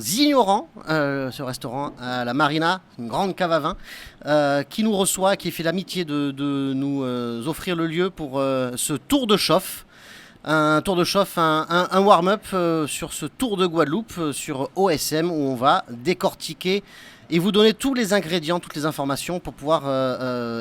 aux Ignorants, ce restaurant à la Marina, une grande cave à vin, qui nous reçoit, qui fait l'amitié de nous offrir le lieu pour ce tour de chauffe. Un tour de chauffe, un warm-up sur ce tour de Guadeloupe, sur OSM, où on va décortiquer et vous donner tous les ingrédients, toutes les informations pour pouvoir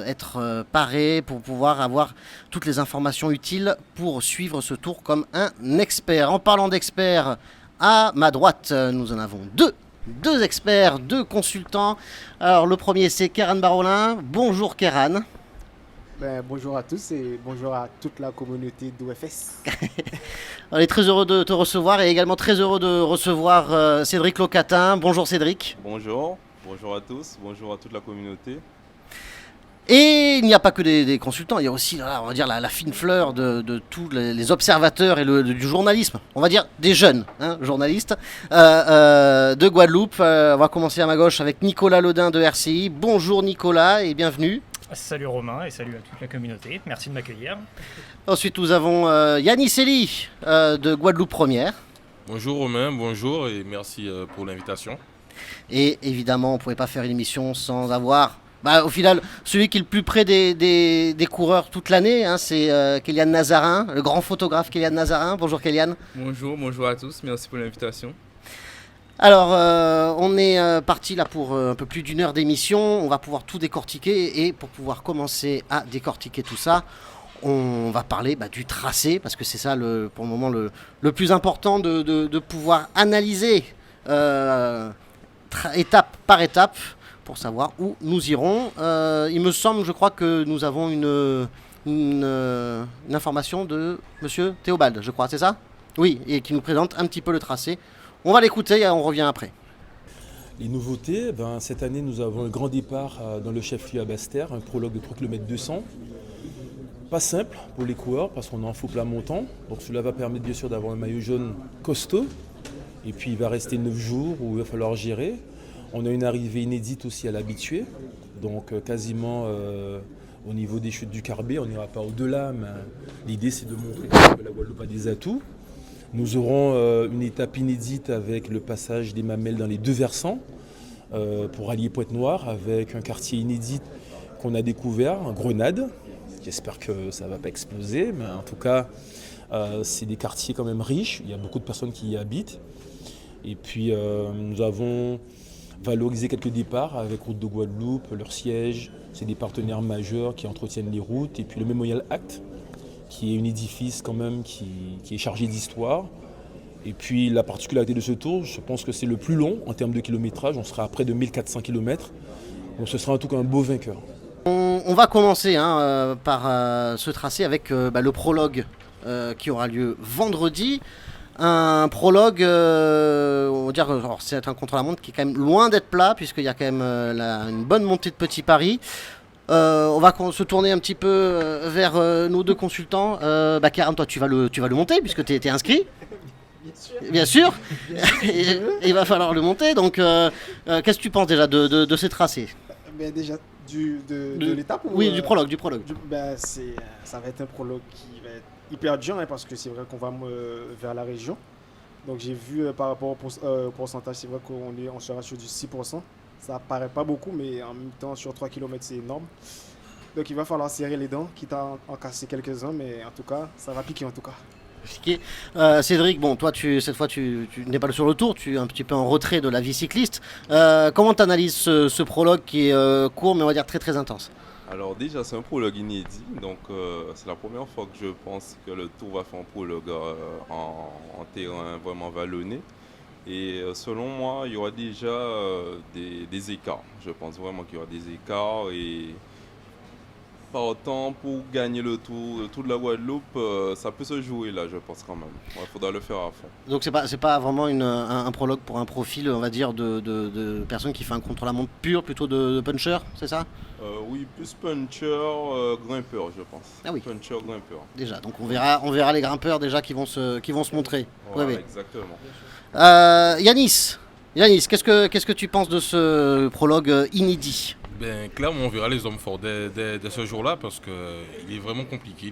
être paré, pour pouvoir avoir toutes les informations utiles pour suivre ce tour comme un expert. En parlant d'experts, à ma droite, nous en avons deux experts, deux consultants. Alors le premier, c'est Kéran Barolin. Bonjour Kéran. Bonjour à tous et bonjour à toute la communauté d'OFS. On est très heureux de te recevoir et également très heureux de recevoir Cédric Locatin. Bonjour Cédric. Bonjour à tous, bonjour à toute la communauté. Et il n'y a pas que des consultants, il y a aussi là, on va dire, la fine fleur de tous les observateurs et du journalisme. On va dire des jeunes journalistes de Guadeloupe. On va commencer à ma gauche avec Nicolas Lodin de RCI. Bonjour Nicolas et bienvenue. Salut Romain et salut à toute la communauté, merci de m'accueillir. Ensuite nous avons Yanis Eli de Guadeloupe Première. Bonjour Romain, bonjour et merci pour l'invitation. Et évidemment on ne pouvait pas faire une émission sans avoir, au final, celui qui est le plus près des coureurs toute l'année, c'est Kélian Nazarin, le grand photographe Kélian Nazarin. Bonjour Kélian. Bonjour à tous, merci pour l'invitation. Alors, on est parti là pour un peu plus d'une heure d'émission. On va pouvoir tout décortiquer et pour pouvoir commencer à décortiquer tout ça, on va parler du tracé parce que c'est ça pour le moment le plus important de pouvoir analyser étape par étape pour savoir où nous irons. Il me semble, je crois que nous avons une information de Monsieur Théobald, je crois, c'est ça ? Oui, et qui nous présente un petit peu le tracé. On va l'écouter et on revient après. Les nouveautés, cette année nous avons un grand départ dans le chef-lieu à Basse-Terre, un prologue de 3 km 200. Pas simple pour les coureurs parce qu'on est en faux plat montant. Donc cela va permettre bien sûr d'avoir un maillot jaune costaud. Et puis il va rester 9 jours où il va falloir gérer. On a une arrivée inédite aussi à l'habitué. Donc quasiment au niveau des chutes du Carbet, on n'ira pas au-delà. Mais l'idée c'est de montrer que la Guadeloupe a des atouts. Nous aurons une étape inédite avec le passage des Mamelles dans les deux versants pour allier Pointe-Noire avec un quartier inédit qu'on a découvert, Grenade. J'espère que ça ne va pas exploser, mais en tout cas, c'est des quartiers quand même riches. Il y a beaucoup de personnes qui y habitent. Et puis, nous avons valorisé quelques départs avec Route de Guadeloupe, leur siège. C'est des partenaires majeurs qui entretiennent les routes. Et puis le Memorial Act, qui est un édifice quand même qui est chargé d'histoire. Et puis la particularité de ce tour, je pense que c'est le plus long en termes de kilométrage, on sera à près de 1400 km. Donc ce sera en tout cas un beau vainqueur. On va commencer par ce tracé avec le prologue qui aura lieu vendredi. Un prologue, on va dire, c'est un contre-la-montre qui est quand même loin d'être plat, puisqu'il y a quand même une bonne montée de Petit Paris. On va se tourner un petit peu vers nos deux consultants. Kéran, toi tu vas le monter puisque tu es inscrit. Bien sûr. Il va falloir le monter. Donc qu'est-ce que tu penses déjà de ces tracés ? Déjà de l'étape ou, Oui, du prologue. Ça va être un prologue qui va être hyper dur parce que c'est vrai qu'on va vers la région. Donc j'ai vu par rapport au pourcentage, c'est vrai qu'on sera sur du 6%. Ça paraît pas beaucoup, mais en même temps, sur 3 km, c'est énorme. Donc il va falloir serrer les dents, quitte à en casser quelques-uns, mais en tout cas, ça va piquer en tout cas. Cédric, bon, toi, cette fois, tu n'es pas sur le tour, tu es un petit peu en retrait de la vie cycliste. Comment tu analyses ce prologue qui est court, mais on va dire très très intense ? Alors déjà c'est un prologue inédit, donc c'est la première fois que je pense que le tour va faire un prologue en terrain vraiment vallonné. Et selon moi, il y aura déjà des écarts. Je pense vraiment qu'il y aura des écarts et par temps pour gagner le tour de la Guadeloupe, ça peut se jouer là, je pense quand même. Il faudra le faire à fond. Donc c'est pas vraiment un prologue pour un profil, on va dire, de personne qui fait un contre-la-montre pur, plutôt de puncher, c'est ça ? Oui, plus puncher, grimpeur, je pense. Ah oui. Puncher, grimpeur. Déjà, donc on verra les grimpeurs déjà qui vont se montrer. Voilà, exactement. Yanis, qu'est-ce que tu penses de ce prologue inédit ? Clairement, on verra les hommes forts dès ce jour-là parce qu'il est vraiment compliqué.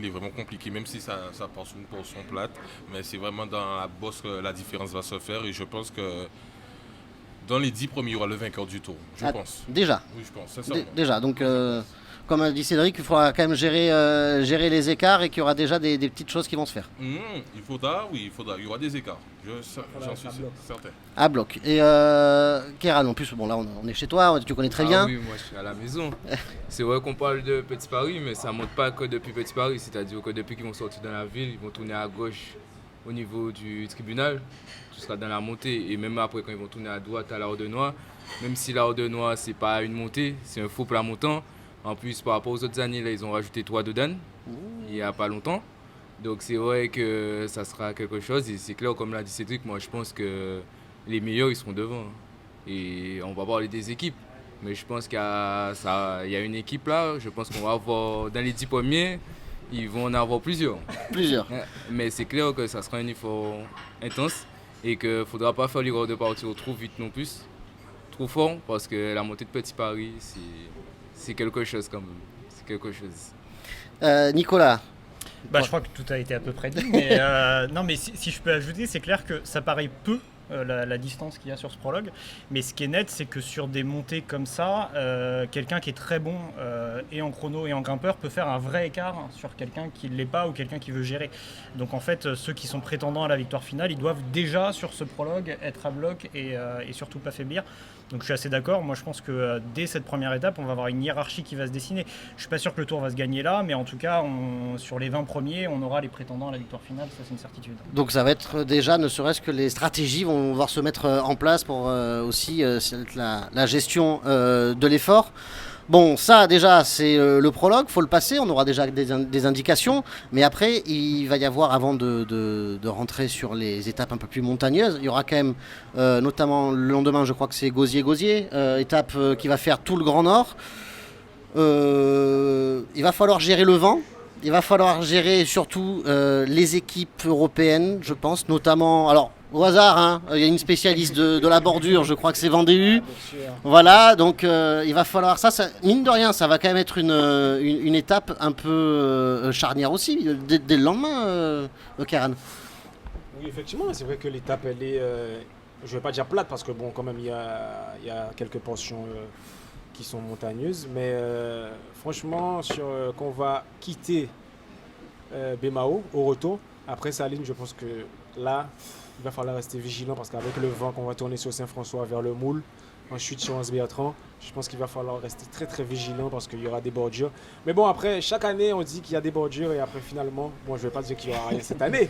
Même si ça passe une portion plate. Mais c'est vraiment dans la bosse que la différence va se faire. Et je pense que Dans les 10 premiers, il y aura le vainqueur du tour, je pense. Déjà. Oui, je pense, sincèrement. Déjà, donc comme a dit Cédric, il faudra quand même gérer les écarts et qu'il y aura déjà des petites choses qui vont se faire. Il faudra. Il y aura des écarts. J'en suis certain. À bloc. Et Kéran, en plus, bon là on est chez toi, tu connais très bien. Oui, moi je suis à la maison. C'est vrai qu'on parle de Petit Paris, mais ça ne monte pas que depuis Petit Paris. C'est-à-dire que depuis qu'ils vont sortir dans la ville, ils vont tourner à gauche au niveau du tribunal. Tout sera dans la montée. Et même après, quand ils vont tourner à droite à la Ordenois, même si la Ordenois, c'est pas une montée, c'est un faux plat montant. En plus, par rapport aux autres années, là, ils ont rajouté 3 dodanes il n'y a pas longtemps. Donc c'est vrai que ça sera quelque chose. Et c'est clair, comme l'a dit Cédric, moi je pense que les meilleurs, ils seront devant. Et on va parler des équipes. Mais je pense qu'il y a une équipe là. Je pense qu'on va avoir, dans les 10 premiers, ils vont en avoir plusieurs. Mais c'est clair que ça sera un effort intense. Et qu'il ne faudra pas faire l'erreur de partir trop vite non plus. Trop fort. Parce que la montée de Petit Paris, c'est quelque chose quand même. C'est quelque chose. Nicolas. Je crois que tout a été à peu près dit, mais non, mais si je peux ajouter, c'est clair que ça paraît peu la distance qu'il y a sur ce prologue, mais ce qui est net, c'est que sur des montées comme ça, quelqu'un qui est très bon et en chrono et en grimpeur peut faire un vrai écart sur quelqu'un qui ne l'est pas ou quelqu'un qui veut gérer. Donc en fait, ceux qui sont prétendants à la victoire finale, ils doivent déjà sur ce prologue être à bloc et surtout pas faiblir. Donc je suis assez d'accord. Moi je pense que dès cette première étape, on va avoir une hiérarchie qui va se dessiner. Je suis pas sûr que le tour va se gagner là, mais en tout cas, sur les 20 premiers, on aura les prétendants à la victoire finale, ça c'est une certitude. Donc ça va être déjà, ne serait-ce que les stratégies vont devoir se mettre en place pour aussi la gestion de l'effort. Bon, ça déjà c'est le prologue, faut le passer, on aura déjà des indications, mais après il va y avoir, avant de rentrer sur les étapes un peu plus montagneuses, il y aura quand même, notamment le lendemain, je crois que c'est Gauzier, étape qui va faire tout le Grand Nord. Il va falloir gérer le vent. Il va falloir gérer surtout les équipes européennes, je pense, notamment, alors au hasard, il y a une spécialiste de la bordure, je crois que c'est Vendée. Voilà, donc il va falloir ça, mine de rien, ça va quand même être une étape un peu charnière aussi, dès le lendemain, Kéran. Oui, effectivement, c'est vrai que l'étape, elle est, je ne vais pas dire plate, parce que bon, quand même, il y a quelques portions qui sont montagneuses, mais franchement, quand on va quitter Bémao au retour, après Saline, je pense que là, il va falloir rester vigilant, parce qu'avec le vent qu'on va tourner sur Saint-François vers le Moule, ensuite sur Anse-Bertrand, je pense qu'il va falloir rester très très vigilant, parce qu'il y aura des bordures. Mais bon, après, chaque année, on dit qu'il y a des bordures, et après finalement, bon, je ne vais pas dire qu'il n'y aura rien cette année,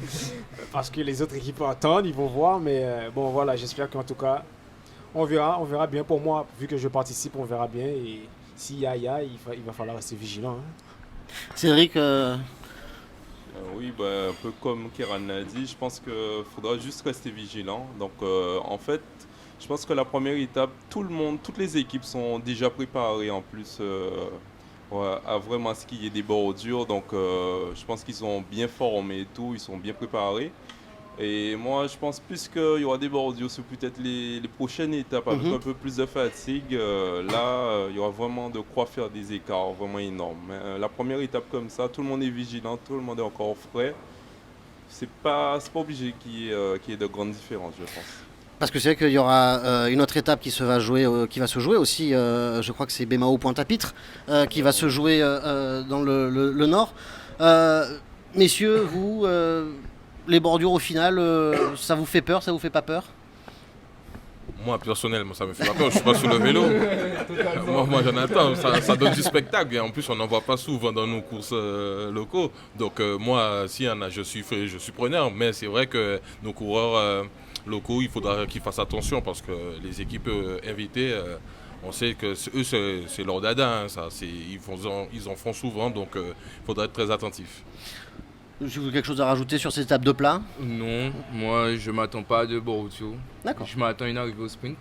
parce que les autres équipes attendent, ils vont voir, mais bon, voilà, j'espère qu'en tout cas, on verra bien. Pour moi, vu que je participe, on verra bien. Et s'il y a, il va falloir rester vigilant. Cédric Oui, un peu comme Kéran l'a dit, je pense qu'il faudra juste rester vigilant. Donc en fait, je pense que la première étape, toutes les équipes sont déjà préparées en plus à vraiment ce qu'il y ait des bordures. Donc je pense qu'ils sont bien formés et tout, ils sont bien préparés. Et moi, je pense plus qu'il y aura des bordures sur peut-être les prochaines étapes avec un peu plus de fatigue. Là, il y aura vraiment de quoi faire des écarts vraiment énormes. Mais, la première étape comme ça, tout le monde est vigilant, tout le monde est encore frais. C'est pas obligé qu'il y ait de grandes différences, je pense. Parce que c'est vrai qu'il y aura une autre étape qui va se jouer aussi, je crois que c'est Bémao Pointe-à-Pitre, qui va se jouer dans le nord. Messieurs, vous... les bordures au final, ça vous fait peur, ça vous fait pas peur? Moi personnellement, ça me fait pas peur, je suis pas sur le vélo. moi j'en attends, ça donne du spectacle. Et en plus, on n'en voit pas souvent dans nos courses locaux. Donc moi, s'il y en a, je suis preneur. Mais c'est vrai que nos coureurs locaux, il faudra qu'ils fassent attention, parce que les équipes invitées, on sait que eux, c'est leur dada. Ils en font souvent, donc il faudra être très attentif. Si vous avez quelque chose à rajouter sur ces étapes de plat? Non, moi je m'attends pas de Boruto. D'accord. Je m'attends à une arrivée au sprint.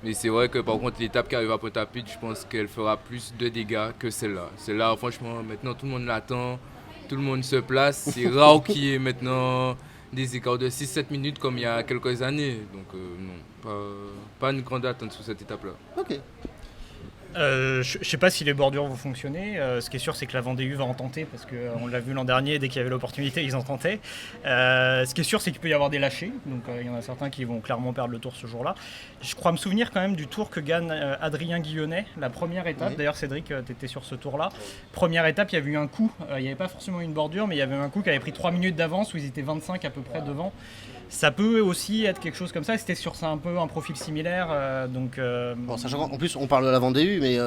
Mais c'est vrai que par contre l'étape qui arrive à Pointe-à-Pitre, je pense qu'elle fera plus de dégâts que celle-là. Celle-là, franchement, maintenant tout le monde l'attend, tout le monde se place. C'est rare qu'il y ait maintenant des écarts de 6-7 minutes comme il y a quelques années. Donc non, pas une grande attente sur cette étape-là. Ok. Je sais pas si les bordures vont fonctionner. Ce qui est sûr, c'est que la Vendée U va en tenter parce qu'on l'a vu l'an dernier, dès qu'il y avait l'opportunité, ils en tentaient. Ce qui est sûr, c'est qu'il peut y avoir des lâchers. Donc il y en a certains qui vont clairement perdre le tour ce jour-là. Je crois me souvenir quand même du tour que gagne Adrien Guillonnet, la première étape. Oui. D'ailleurs, Cédric, tu étais sur ce tour-là. Première étape, il y avait eu un coup. Il n'y avait pas forcément une bordure, mais il y avait un coup qui avait pris 3 minutes d'avance où ils étaient 25 à peu près devant. Ça peut aussi être quelque chose comme ça. C'était sur un peu un profil similaire. Bon, sachant qu'en plus, on parle de la Vendée U, mais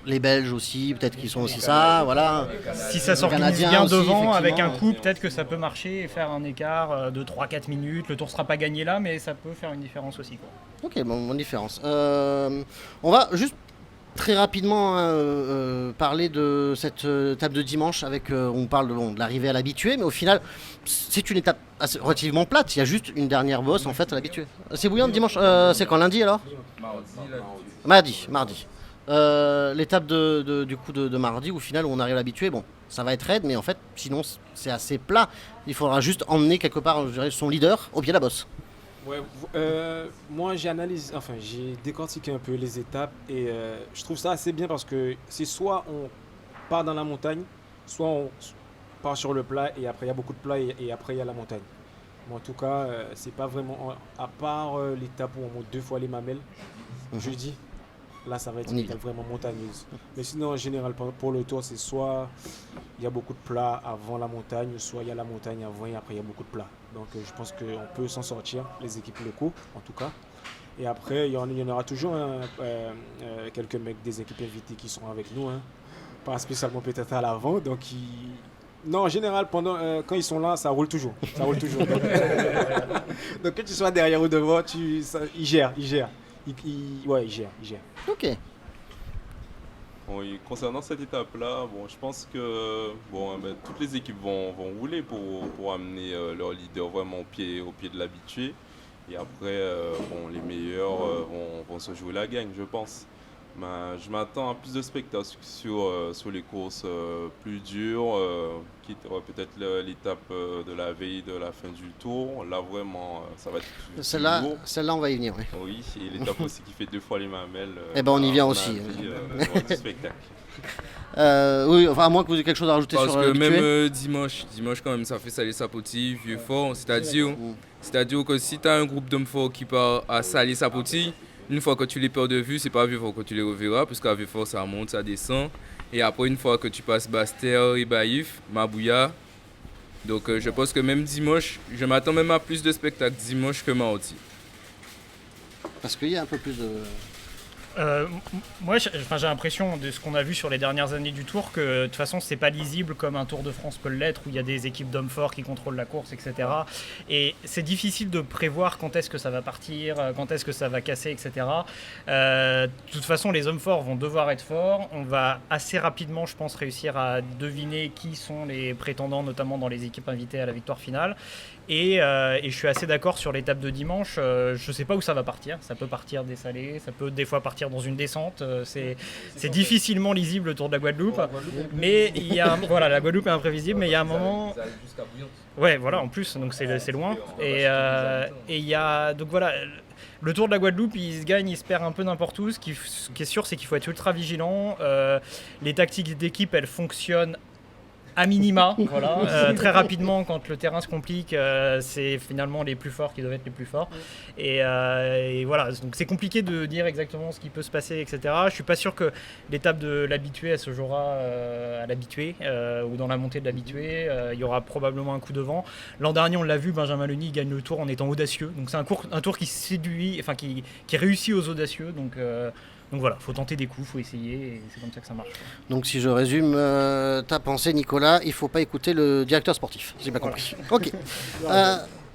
les Belges aussi, peut-être qu'ils sont aussi ça, voilà. Si ça s'organise Canadiens bien aussi, devant, avec un effectivement. coup, peut-être que ça peut marcher et faire un écart de 3-4 minutes. Le tour ne sera pas gagné là, mais ça peut faire une différence aussi, quoi. Ok, bonne différence. On va juste très rapidement parler de cette étape de dimanche. On parle de l'arrivée à l'habitué, mais au final, c'est une étape relativement plate. Il y a juste une dernière bosse en fait à l'habitué. C'est bouillant dimanche. C'est quand, lundi alors? Mardi. L'étape du coup de mardi, au final, où on arrive à l'habitué, bon, ça va être raide, mais en fait, sinon, c'est assez plat. Il faudra juste emmener quelque part, je dirais, son leader au pied de la bosse. Ouais, moi j'ai décortiqué un peu les étapes et je trouve ça assez bien parce que c'est soit on part dans la montagne, soit on part sur le plat et après il y a beaucoup de plats et après il y a la montagne. Mais en tout cas, c'est pas vraiment, à part l'étape où on monte 2 fois les mamelles, jeudi, là ça va être On y une étape vraiment montagneuse. Mais sinon en général pour le tour, c'est soit il y a beaucoup de plats avant la montagne, soit il y a la montagne avant et après il y a beaucoup de plats. Donc je pense qu'on peut s'en sortir, les équipes locaux en tout cas. Et après, il y en aura toujours quelques mecs des équipes invitées qui sont avec nous. Pas spécialement peut-être à l'avant. Non, en général, quand ils sont là, ça roule toujours. Ça roule toujours. Donc que tu sois derrière ou devant, ils gèrent. Ils gèrent. Ok. Oui, concernant cette étape-là, je pense que toutes les équipes vont rouler pour amener leur leader vraiment au pied de l'habitué. Et après, les meilleurs vont se jouer la gagne, je pense. Mais je m'attends à plus de spectacles sur les courses plus dures, qui était peut-être l'étape de la veille de la fin du tour. Là, vraiment, ça va être plus lourd. Celle-là, on va y venir, oui. Oui, et l'étape aussi qui fait 2 fois les mamelles. On y vient à mon aussi. avis, il y aura du spectacle. Oui, enfin, à moins que vous ayez quelque chose à rajouter Parce sur que l'habitué. même dimanche quand même, ça fait saler Sapoti, Vieux-Fort. C'est-à-dire que si tu as un groupe d'hommes forts qui part à saler Sapoti, une fois que tu les perds de vue, c'est pas à Vieux-Fort que tu les reverras, parce qu'à Vieux-Fort, ça monte, ça descend. Et après, une fois que tu passes Bastère et Baïf, Mabouya. Donc je pense que même dimanche, je m'attends même à plus de spectacles dimanche que mardi. Parce qu'il y a un peu plus de... Moi, j'ai l'impression de ce qu'on a vu sur les dernières années du Tour que de toute façon, c'est pas lisible comme un Tour de France peut l'être où il y a des équipes d'hommes forts qui contrôlent la course, etc. Et c'est difficile de prévoir quand est-ce que ça va partir, quand est-ce que ça va casser, etc. De toute façon, les hommes forts vont devoir être forts. On va assez rapidement, je pense, réussir à deviner qui sont les prétendants, notamment dans les équipes invitées à la victoire finale. Et je suis assez d'accord sur l'étape de dimanche. Je sais pas où ça va partir. Ça peut partir des Salés, ça peut des fois partir dans une descente. C'est difficilement lisible le Tour de la Guadeloupe. Mais il y a, la Guadeloupe est imprévisible, mais il y a un moment. Ouais, voilà, en plus, donc c'est loin. Et il y a donc voilà. Le Tour de la Guadeloupe, il se gagne, il se perd un peu n'importe où. Ce qui est sûr, c'est qu'il faut être ultra vigilant. Les tactiques d'équipe, elles fonctionnent à minima, très rapidement quand le terrain se complique, c'est finalement les plus forts qui doivent être les plus forts. Et voilà, donc c'est compliqué de dire exactement ce qui peut se passer, etc. Je suis pas sûr que l'étape de l'habitué, elle se jouera à l'habitué ou dans la montée de l'habitué. Il y aura probablement un coup de vent. L'an dernier, on l'a vu, Benjamin Leny gagne le Tour en étant audacieux. Donc c'est un tour qui séduit, enfin qui réussit aux audacieux. Donc voilà, faut tenter des coups, faut essayer, et c'est comme ça que ça marche. Donc si je résume ta pensée, Nicolas, il ne faut pas écouter le directeur sportif, j'ai bien compris. Ok.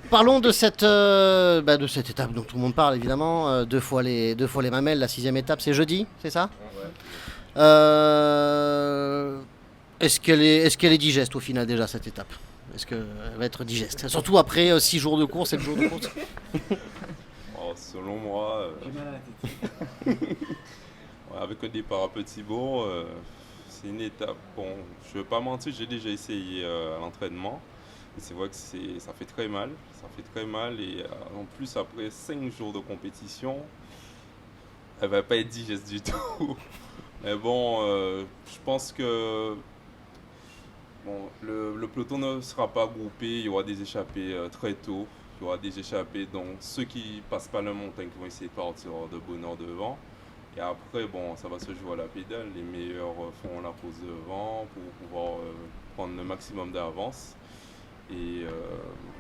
Parlons de cette étape dont tout le monde parle évidemment, 2 fois les mamelles, la 6e étape c'est jeudi, c'est ça? Est-ce qu'elle est digeste au final déjà cette étape? Est-ce qu'elle va être digeste? Surtout après 6 jours de course, 7 jours de course. Selon moi, avec un départ à Petit-Bourg, c'est une étape. Bon, je ne veux pas mentir, j'ai déjà essayé à l'entraînement. Et c'est vrai que ça fait très mal. Ça fait très mal. Et en plus, après 5 jours de compétition, elle ne va pas être digeste du tout. Mais bon, je pense que bon, le peloton ne sera pas groupé, il y aura des échappées très tôt. Il y aura des échappées, donc ceux qui passent pas la montagne qui vont essayer de partir de bonne heure devant. Et après, bon, ça va se jouer à la pédale. Les meilleurs font la pause devant pour pouvoir prendre le maximum d'avance. Et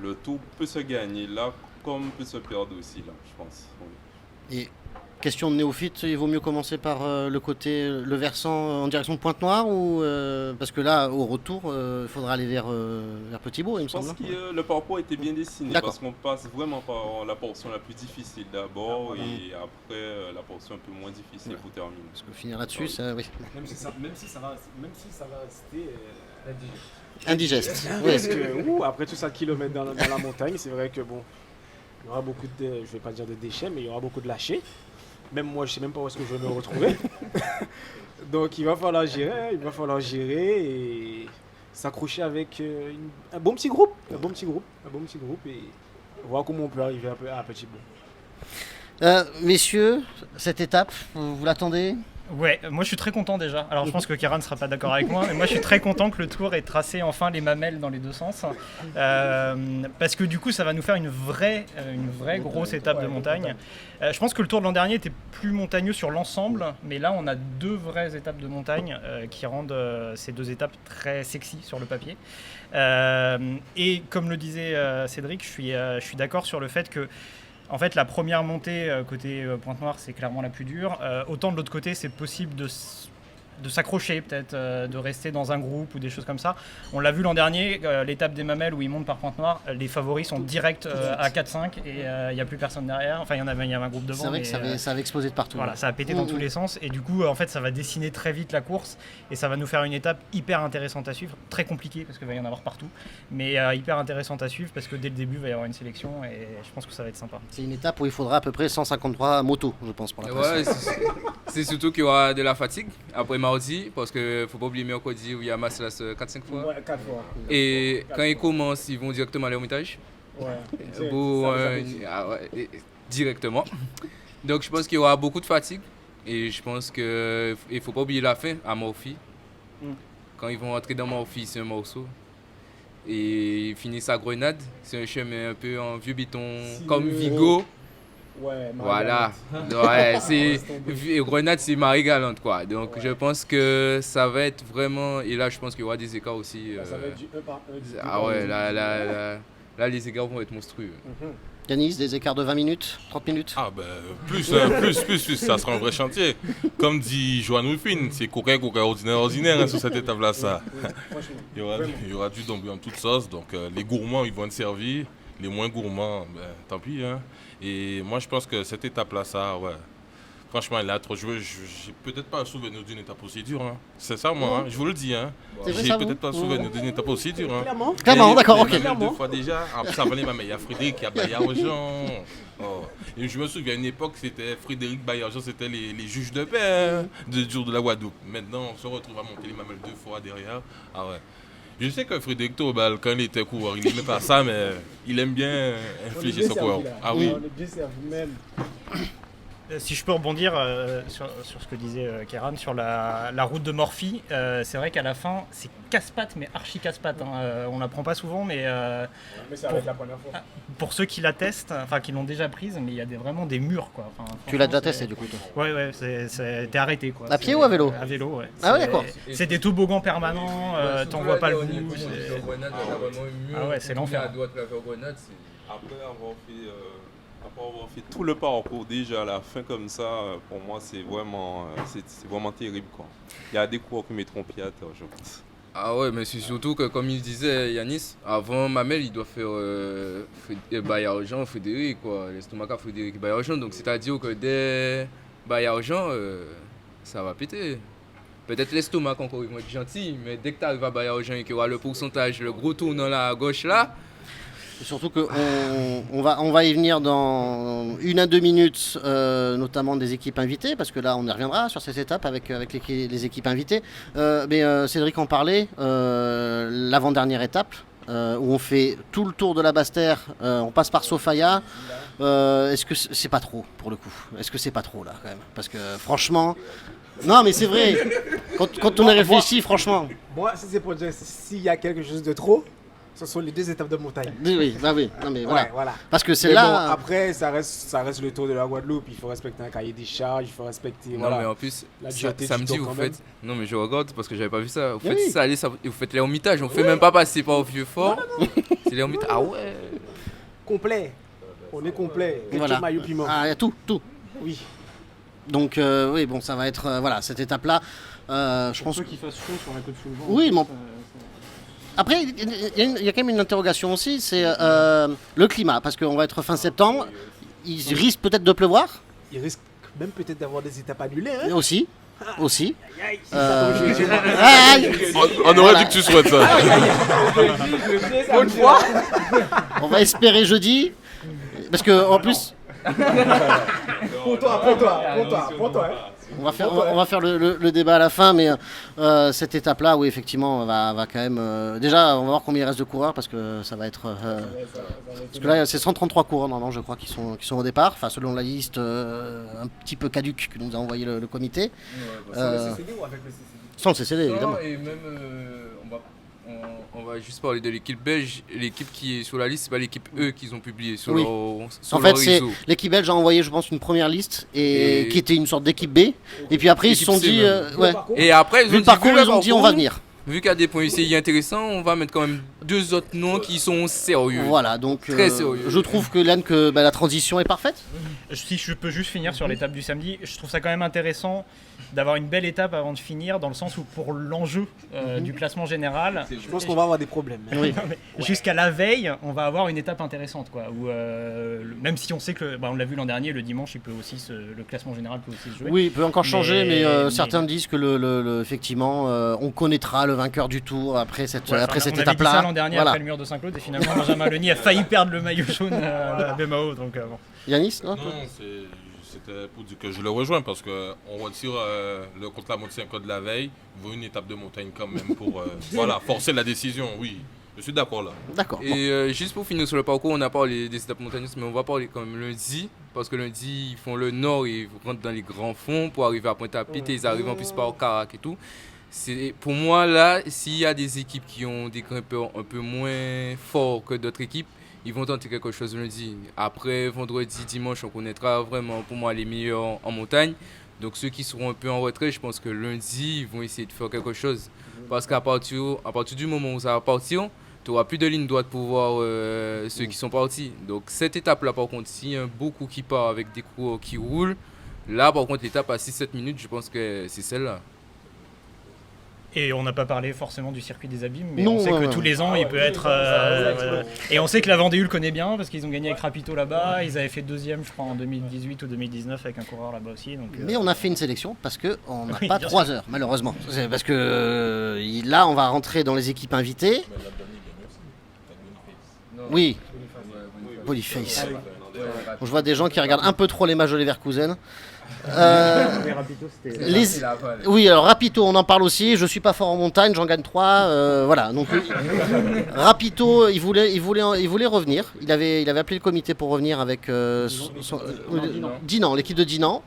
le tour peut se gagner là, comme peut se perdre aussi là, je pense. Oui. Et question de néophyte, il vaut mieux commencer par le versant en direction de Pointe-Noire ou parce que là, au retour, il faudra aller vers Petit-Bourg, il me Je pense semble. que le parcours a été bien dessiné D'accord. parce qu'on passe vraiment par la portion la plus difficile d'abord et après la portion un peu moins difficile pour terminer. Parce que finir là-dessus, ça, oui. Même si ça va rester Indigeste. Oui. parce que après tout ça de kilomètres dans la montagne, c'est vrai que bon, il y aura beaucoup de, je vais pas dire de déchets, mais il y aura beaucoup de lâchers. Même moi, je sais même pas où est-ce que je vais me retrouver. Donc il va falloir gérer et s'accrocher avec un bon petit groupe, et voir comment on peut arriver à Petit-Bourg. Messieurs, cette étape, vous l'attendez? Ouais, moi je suis très content déjà. Alors je pense que Kéran ne sera pas d'accord avec moi, mais moi je suis très content que le tour ait tracé enfin les mamelles dans les deux sens. Parce que du coup ça va nous faire une vraie grosse étape de montagne. Je pense que le tour de l'an dernier était plus montagneux sur l'ensemble, mais là on a deux vraies étapes de montagne qui rendent ces deux étapes très sexy sur le papier. Et comme le disait Cédric, je suis d'accord sur le fait que en fait, la première montée côté Pointe-Noire, c'est clairement la plus dure. Autant de l'autre côté, c'est possible de s'accrocher, peut-être, de rester dans un groupe ou des choses comme ça. On l'a vu l'an dernier, l'étape des Mamelles où ils montent par Pointe-Noire, les favoris sont directs à 4-5 et il n'y a plus personne derrière. Enfin, il y avait un groupe devant. C'est vrai que ça avait explosé de partout. Voilà, ça a pété dans tous les sens et du coup, en fait, ça va dessiner très vite la course et ça va nous faire une étape hyper intéressante à suivre, très compliquée parce qu'il va y en avoir partout, mais hyper intéressante à suivre parce que dès le début, il va y avoir une sélection et je pense que ça va être sympa. C'est une étape où il faudra à peu près 153 motos, je pense, pour la Ouais, presse. c'est surtout qu'il y aura de la fatigue après mardi, parce qu'il ne faut pas oublier mercredi où il y a Maslas 4-5 fois. Ouais, 4 fois. Et quand ils commencent, ils vont directement à l'Ermitage. Ouais. Directement. Donc je pense qu'il y aura beaucoup de fatigue. Et je pense qu'il ne faut pas oublier la fin à Morphy. Quand ils vont rentrer dans Morphy, c'est un morceau. Et ils finissent à Grenade. C'est un chemin un peu en vieux béton, comme Vigo. Ouais, Voilà. Ouais, Grenade, c'est Marie-Galante, quoi. Donc je pense que ça va être vraiment. Et là, je pense qu'il y aura des écarts aussi. Ça va être du 1 par 1. Ah ouais, là, les écarts vont être monstrueux. Yanis, des écarts de 20 minutes, 30 minutes? Ah ben, plus, ça sera un vrai chantier. Comme dit Johan Wilfin, c'est coquin, ordinaire hein, sur cette étape-là, ça. Il y aura du dombé en toute sauce, donc les gourmands, ils vont être servis, les moins gourmands, ben, tant pis. Hein. Et moi, je pense que cette étape-là, ça, ouais. Franchement, elle a trop joué. J'ai peut-être pas un souvenir d'une étape aussi dure. Hein. C'est ça, moi. Hein. Je vous le dis. Hein. C'est vrai, J'ai ça, peut-être pas un souvenir d'une étape aussi dure. Hein. Clairement, d'accord, ok. Deux fois déjà. En plus, avant les mamans, il y a Frédéric qui a Bayard-Jean. Oh. Et je me souviens, à une époque, c'était Frédéric Bayard-Jean, c'était les juges de paix hein, du jour de la Guadeloupe. Maintenant, on se retrouve à monter les mamelles deux fois derrière. Ah ouais. Je sais que Frédéric Taubal, quand il était coureur, il n'aimait pas ça, mais il aime bien infliger son coureur. Ah oui. On est bien servi même. Si je peux rebondir sur ce que disait Kéran sur la route de Morphy, c'est vrai qu'à la fin, c'est casse-pattes, mais archi casse-pattes. Hein. On l'apprend pas souvent, mais Mais ça va être la première fois. pour ceux qui la testent, enfin qui l'ont déjà prise, mais il y a vraiment des murs. Quoi. Enfin, Tu l'as déjà franchement, testé du coup, toi? Ouais, t'es arrêté. Quoi. À pied ou à vélo? À vélo, ouais. Ah ouais, d'accord. C'est des toboggans permanents, t'en vois pas le bout. Ah ouais, c'est l'enfer. À droite, la Grenade, c'est. Après avoir fait tout le parcours déjà à la fin comme ça, pour moi c'est vraiment terrible quoi. Il y a des coureurs qui mettront pied à terre, je pense. Ah ouais, mais c'est surtout que comme il disait Yanis, avant Mamel, il doit faire Bayard-Jean, Frédéric, quoi. L'estomac à Frédéric et Bayard-Jean. Donc c'est-à-dire que dès Bayard-Jean, ça va péter. Peut-être l'estomac encore, ils vont être gentils, mais dès que tu arrives à Bayard-Jean et qu'il y aura le pourcentage, le gros tournant là à gauche là. Surtout qu'on va y venir dans 1 à 2 minutes, notamment des équipes invitées, parce que là on y reviendra sur ces étapes avec les équipes invitées. Mais Cédric en parlait, l'avant-dernière étape, où on fait tout le tour de la Basse-Terre, on passe par Sofaya. Est-ce que c'est pas trop pour le coup? Est-ce que c'est pas trop là quand même? Parce que franchement, Non, mais c'est vrai. Quand on a réfléchi, franchement. Moi, si c'est pour dire, s'il y a quelque chose de trop, ce sont les 2 étapes de montagne. Oui, bah oui. Non, mais voilà. Ouais, voilà. Parce que Mais celle-là. bon, après, ça reste le tour de la Guadeloupe. Il faut respecter un cahier des charges, il faut respecter. Non, Voilà. mais en plus, La dureté du samedi, temps, vous quand faites. même. Non, mais je regarde parce que j'avais pas vu ça. Vous Oui. faites ça, allez, vous faites les ermitages. On fait même pas passer par au vieux fort. C'est les ermitages. Ah ouais. Complet. On est complet. Ketchup, Voilà. maillot, piment. Ah, il y a tout. Oui. Donc, oui, bon, ça va être. Voilà, cette étape-là. Je pense. qu'il fasse chaud sur la côte sous le vent. Oui, mais après, il y a quand même une interrogation aussi, c'est le climat, parce qu'on va être fin septembre, il risque peut-être de pleuvoir, Il risque même peut-être d'avoir des étapes annulées. Hein. aussi. Aïe. On aurait dit que tu souhaites ça. Bonne fois. On va espérer jeudi, parce que en plus, Pour toi. Hein. on va faire le débat à la fin, mais cette étape-là, oui, effectivement, va quand même. Déjà, on va voir combien il reste de coureurs, parce que ça va être. Parce que là, c'est 133 coureurs, normalement, je crois, qui sont au départ, enfin, selon la liste un petit peu caduque que nous a envoyé le comité. Sans le CCD, évidemment. Non, et même, on va juste parler de l'équipe belge. L'équipe qui est sur la liste, c'est pas l'équipe E qu'ils ont publié sur Oui. sur En fait, leur c'est réseau. l'équipe belge a envoyé, je pense, une première liste et Et- qui était une sorte d'équipe B. Et puis après, ils se Équipe sont C dit, même. ouais. Et après, ils Vu ont le parcours, vu ils ont dit, on va venir. Vu qu'il y a des points UCI intéressants, on va mettre quand même 2 autres noms qui sont sérieux. Voilà, donc Très sérieux. je trouve que Lann, que la transition est parfaite. Si je peux juste finir sur l'étape du samedi, je trouve ça quand même intéressant d'avoir une belle étape avant de finir, dans le sens où pour l'enjeu du classement général, Je pense qu'on va avoir des problèmes. Oui. jusqu'à la veille, on va avoir une étape intéressante, quoi. Où, même si on sait que, on l'a vu l'an dernier, le dimanche, il peut aussi le classement général peut aussi se jouer. Oui, il peut encore changer, mais, Mais- certains disent que effectivement, on connaîtra le vainqueur du tour après cette, Ouais, après enfin, cette on avait dit étape-là. ça l'an dernier Voilà. après le mur de Saint-Claude et finalement Benjamin Leni a failli perdre le maillot jaune à la BMAO. Donc, bon. Yanis, non Non, c'était pour dire que je le rejoins parce qu'on retire le contre-la-montre 5 de la veille, vaut une étape de montagne quand même pour voilà, forcer la décision, oui. Je suis d'accord là. D'accord. Bon. Et juste pour finir sur le parcours, on a parlé des étapes montagneuses, mais on va parler quand même lundi, parce que lundi, ils font le nord et ils rentrent dans les grands fonds pour arriver à Pointe-à-Pitre, et ils arrivent en plus par Carac et tout. Pour moi, là, s'il y a des équipes qui ont des grimpeurs un peu moins forts que d'autres équipes, ils vont tenter quelque chose lundi. Après, vendredi, dimanche, on connaîtra vraiment, pour moi, les meilleurs en montagne. Donc ceux qui seront un peu en retrait, je pense que lundi, ils vont essayer de faire quelque chose. Parce qu'à partir du moment où ça va partir, tu n'auras plus de ligne droite pour voir ceux qui sont partis. Donc cette étape-là, par contre, s'il y a beaucoup qui part avec des coureurs qui roulent, là, par contre, l'étape à 6-7 minutes, je pense que c'est celle-là. Et on n'a pas parlé forcément du circuit des abîmes, mais Non, on sait que ouais, tous ouais. les ans il peut être. Et on sait que la Vendée le connaît bien parce qu'ils ont gagné avec Rapito là-bas. Ils avaient fait deuxième, je crois, en 2018 ou 2019 avec un coureur là-bas aussi. Donc, Mais on a fait une sélection parce qu'on n'a Oui, pas bien 3 heures, malheureusement. C'est parce que là, on va rentrer dans les équipes invitées. Oui, Boniface. Je vois des gens qui regardent un peu trop les matchs de Leverkusen. Les- Oui, alors Rapito, on en parle aussi. Je suis pas fort en montagne, j'en gagne 3. Voilà. Donc Rapito, il voulait revenir. Il avait appelé le comité pour revenir avec Dinan, l'équipe de Dinan.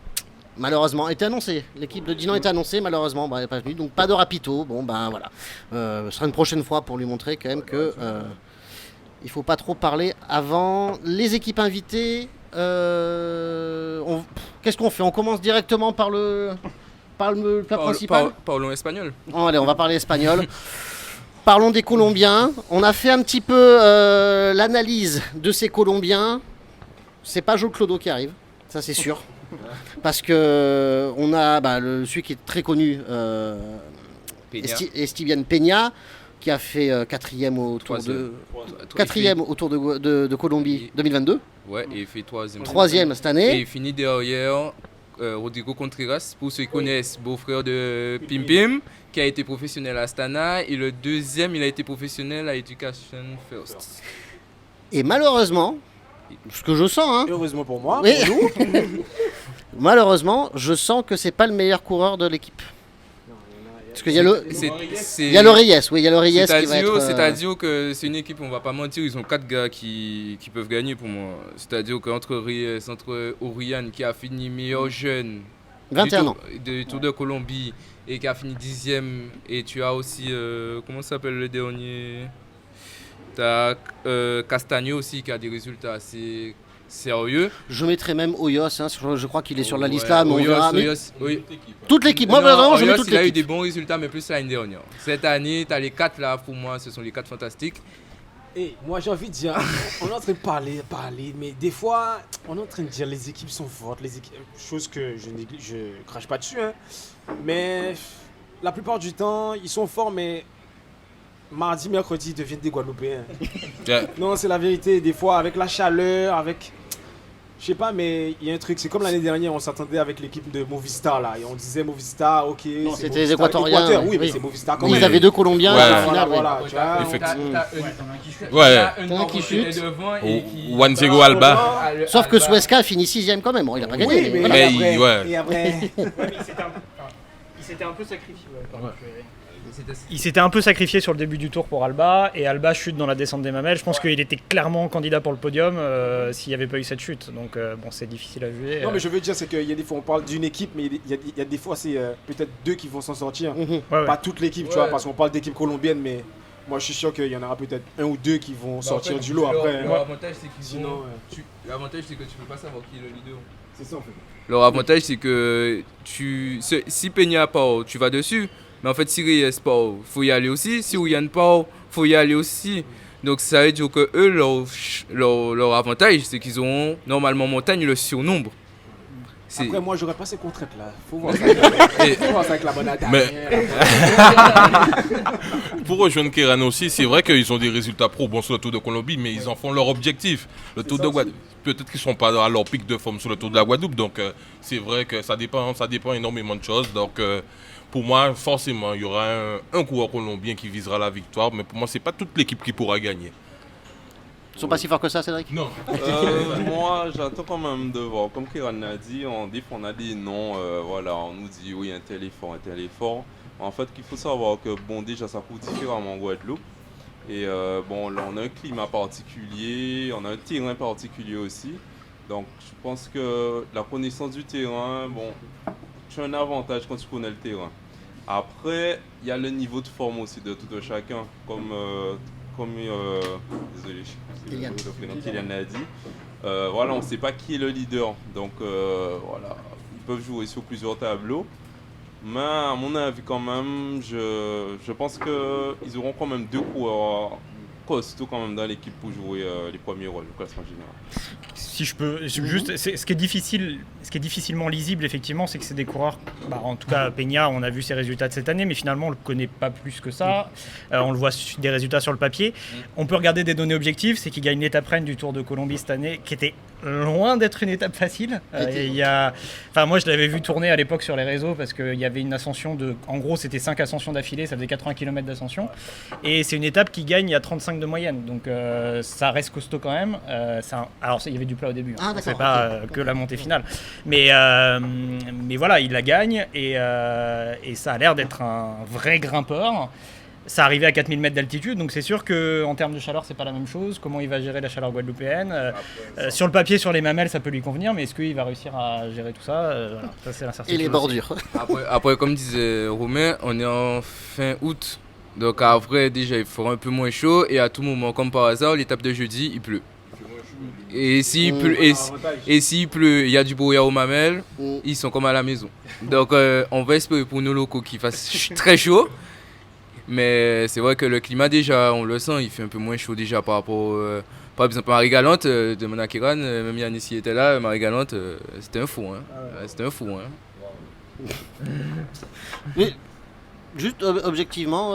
Malheureusement, était annoncé. L'équipe de Dinan était annoncée, malheureusement, elle n'est pas venue. Donc pas de Rapito. Bon, ben voilà. Ce sera une prochaine fois pour lui montrer quand même que il faut pas trop parler avant les équipes invitées. Qu'est-ce qu'on fait? On commence directement par le plat principal. Parlons espagnol. Oh, allez, on va parler espagnol. Parlons des Colombiens. On a fait un petit peu l'analyse de ces Colombiens. C'est pas Joe Clodo qui arrive, ça c'est sûr. Parce que on a celui qui est très connu, Peña. Estivian Peña, qui a fait quatrième au Tour de Colombie 2022. Ouais, et il fait troisième. Troisième cette Et année. il finit derrière Rodrigo Contreras, pour ceux qui connaissent, beau-frère de Pim Pim, qui a été professionnel à Astana. Et le deuxième, il a été professionnel à Education First. Et malheureusement, ce que je sens, hein, Heureusement pour moi, Oui. pour nous. malheureusement, je sens que c'est pas le meilleur coureur de l'équipe. Parce qu'il y a le Reyes, oui, il y a le Reyes qui va être. C'est-à-dire que c'est une équipe, on va pas mentir, ils ont 4 gars qui peuvent gagner pour moi. C'est-à-dire qu'entre Reyes, entre Oriane qui a fini meilleur jeune 21 ans. Du Tour de Colombie et qui a fini 10e. Et tu as aussi, comment s'appelle le dernier? Tu as Castagno aussi qui a des résultats assez sérieux. Je mettrais même Hoyos, hein, je crois qu'il est sur la liste Ouais, là, mais on verra. Mais Oui. toute l'équipe, moi Non, vraiment, je mets Hoyos, toute il a eu l'équipe. des bons résultats, mais plus l'année dernière. Cette année, tu as les 4 là, pour moi, ce sont les 4 fantastiques. Et moi j'ai envie de dire, on est en train de parler, mais des fois on est en train de dire les équipes sont fortes, les équipes, chose que je crache pas dessus, hein. Mais la plupart du temps ils sont forts, mais mardi, mercredi ils deviennent des Guadeloupéens. Ouais. Non, c'est la vérité, des fois avec la chaleur, avec... Je sais pas, mais il y a un truc, c'est comme l'année dernière, on s'attendait avec l'équipe de Movistar là, et on disait Movistar, ok, Non, c'est c'était les Movistar. Équatoriens. Équateur, oui, Oui. mais c'est Movistar quand Mais même. ils avaient deux Colombiens Ouais. à la finale. Voilà, Ouais. tu vois. Effectivement. Ouais. Ouais. Un qui chute. Juan Diego Alba. Sauf que Suesca finit 6ème quand même. Bon, il a pas gagné. Oui, mais voilà. Mais ouais. et après... Il s'était un peu sacrifié. Il s'était un peu sacrifié sur le début du tour pour Alba, et Alba chute dans la descente des Mamelles. Je pense qu'il était clairement candidat pour le podium s'il n'y avait pas eu cette chute. Donc bon, c'est difficile à juger. Non, mais je veux dire, c'est qu'il y a des fois, on parle d'une équipe, mais il y a des fois, c'est peut-être 2 qui vont s'en sortir. Mhm. Ouais, ouais. Pas toute l'équipe, tu vois, parce qu'on parle d'équipe colombienne, mais moi, je suis sûr qu'il y en aura peut-être 1 ou 2 qui vont sortir du lot après. Leur avantage, c'est qu'ils Sinon, ont... L'avantage, c'est que tu peux pas savoir qui est le leader. c'est ça en fait. Leur avantage, c'est que si Peña part, tu vas dessus. Mais en fait, si Reyes part, faut y aller aussi. Si Ouyan part, faut y aller aussi. Donc ça veut dire que eux, leur avantage, c'est qu'ils auront normalement montagne le surnombre. C'est- Après, moi, j'aurais pas ces contraintes là. Faut voir ça. Et- Faut voir ça avec la bonne Mais- dernière. Pour rejoindre Kéran aussi, c'est vrai qu'ils ont des résultats pro bons sur le Tour de Colombie, mais ils en font leur objectif. Le Tour de Guadeloupe, peut-être qu'ils ne sont pas à leur pic de forme sur le Tour de la Guadeloupe, donc c'est vrai que ça dépend énormément de choses. Donc pour moi, forcément, il y aura un coureur colombien qui visera la victoire, mais pour moi, c'est pas toute l'équipe qui pourra gagner. Ils sont pas si forts que ça, Cédric. Non. Moi, j'attends quand même de voir. Comme Kéran l'a dit, des fois on a des noms, voilà, on nous dit oui, un tel est fort, un tel est fort. En fait, qu'il faut savoir que, bon, déjà, ça coûte différemment en Guadeloupe. Et bon, là, on a un climat particulier, on a un terrain particulier aussi. Donc, je pense que la connaissance du terrain, bon, tu as un avantage quand tu connais le terrain. Après, il y a le niveau de forme aussi de tout un chacun, désolé, Kylian. Kylian l'a dit. Voilà, on ne sait pas qui est le leader, donc voilà, ils peuvent jouer sur plusieurs tableaux. Mais à mon avis, quand même, je pense qu'ils auront quand même 2 coureurs costauds quand même dans l'équipe pour jouer les premiers rôles au classement général. Si je peux, juste, ce qui est difficilement lisible, effectivement, c'est que c'est des coureurs. En tout cas, Peña, on a vu ses résultats de cette année, mais finalement, on le connaît pas plus que ça. On le voit des résultats sur le papier. On peut regarder des données objectives, c'est qu'il gagne l'étape reine du Tour de Colombie cette année, qui était loin d'être une étape facile. Moi, je l'avais vu tourner à l'époque sur les réseaux parce qu'il y avait une ascension de. En gros, c'était 5 ascensions d'affilée, ça faisait 80 km d'ascension. Et c'est une étape qui gagne à 35 de moyenne. Donc, ça reste costaud quand même. Alors, il y avait du plat au début. Ah, d'accord, c'est pas que la montée finale. Mais voilà, il la gagne et ça a l'air d'être un vrai grimpeur. Ça arrivait à 4000 mètres d'altitude, donc c'est sûr qu'en termes de chaleur, c'est pas la même chose. Comment il va gérer la chaleur guadeloupéenne sur le papier, sur les mamelles, ça peut lui convenir, mais est-ce qu'il va réussir à gérer tout ça voilà, ça, c'est Et l'incertitude. les aussi. bordures. Après, comme disait Romain, on est en fin août. Donc après, déjà, il fera un peu moins chaud. Et à tout moment, comme par hasard, l'étape de jeudi, il pleut. Et s'il pleut, s'il pleut, il y a du brouillard aux mamelles, ils sont comme à la maison. Donc on va espérer pour nos locaux qu'il fasse très chaud. Mais c'est vrai que le climat, déjà, on le sent, il fait un peu moins chaud déjà par rapport... par exemple, Marie-Galante de Monakéran, même Yannis y était là, Marie-Galante, c'était un fou. Hein. C'était un fou. Hein. Mais juste objectivement,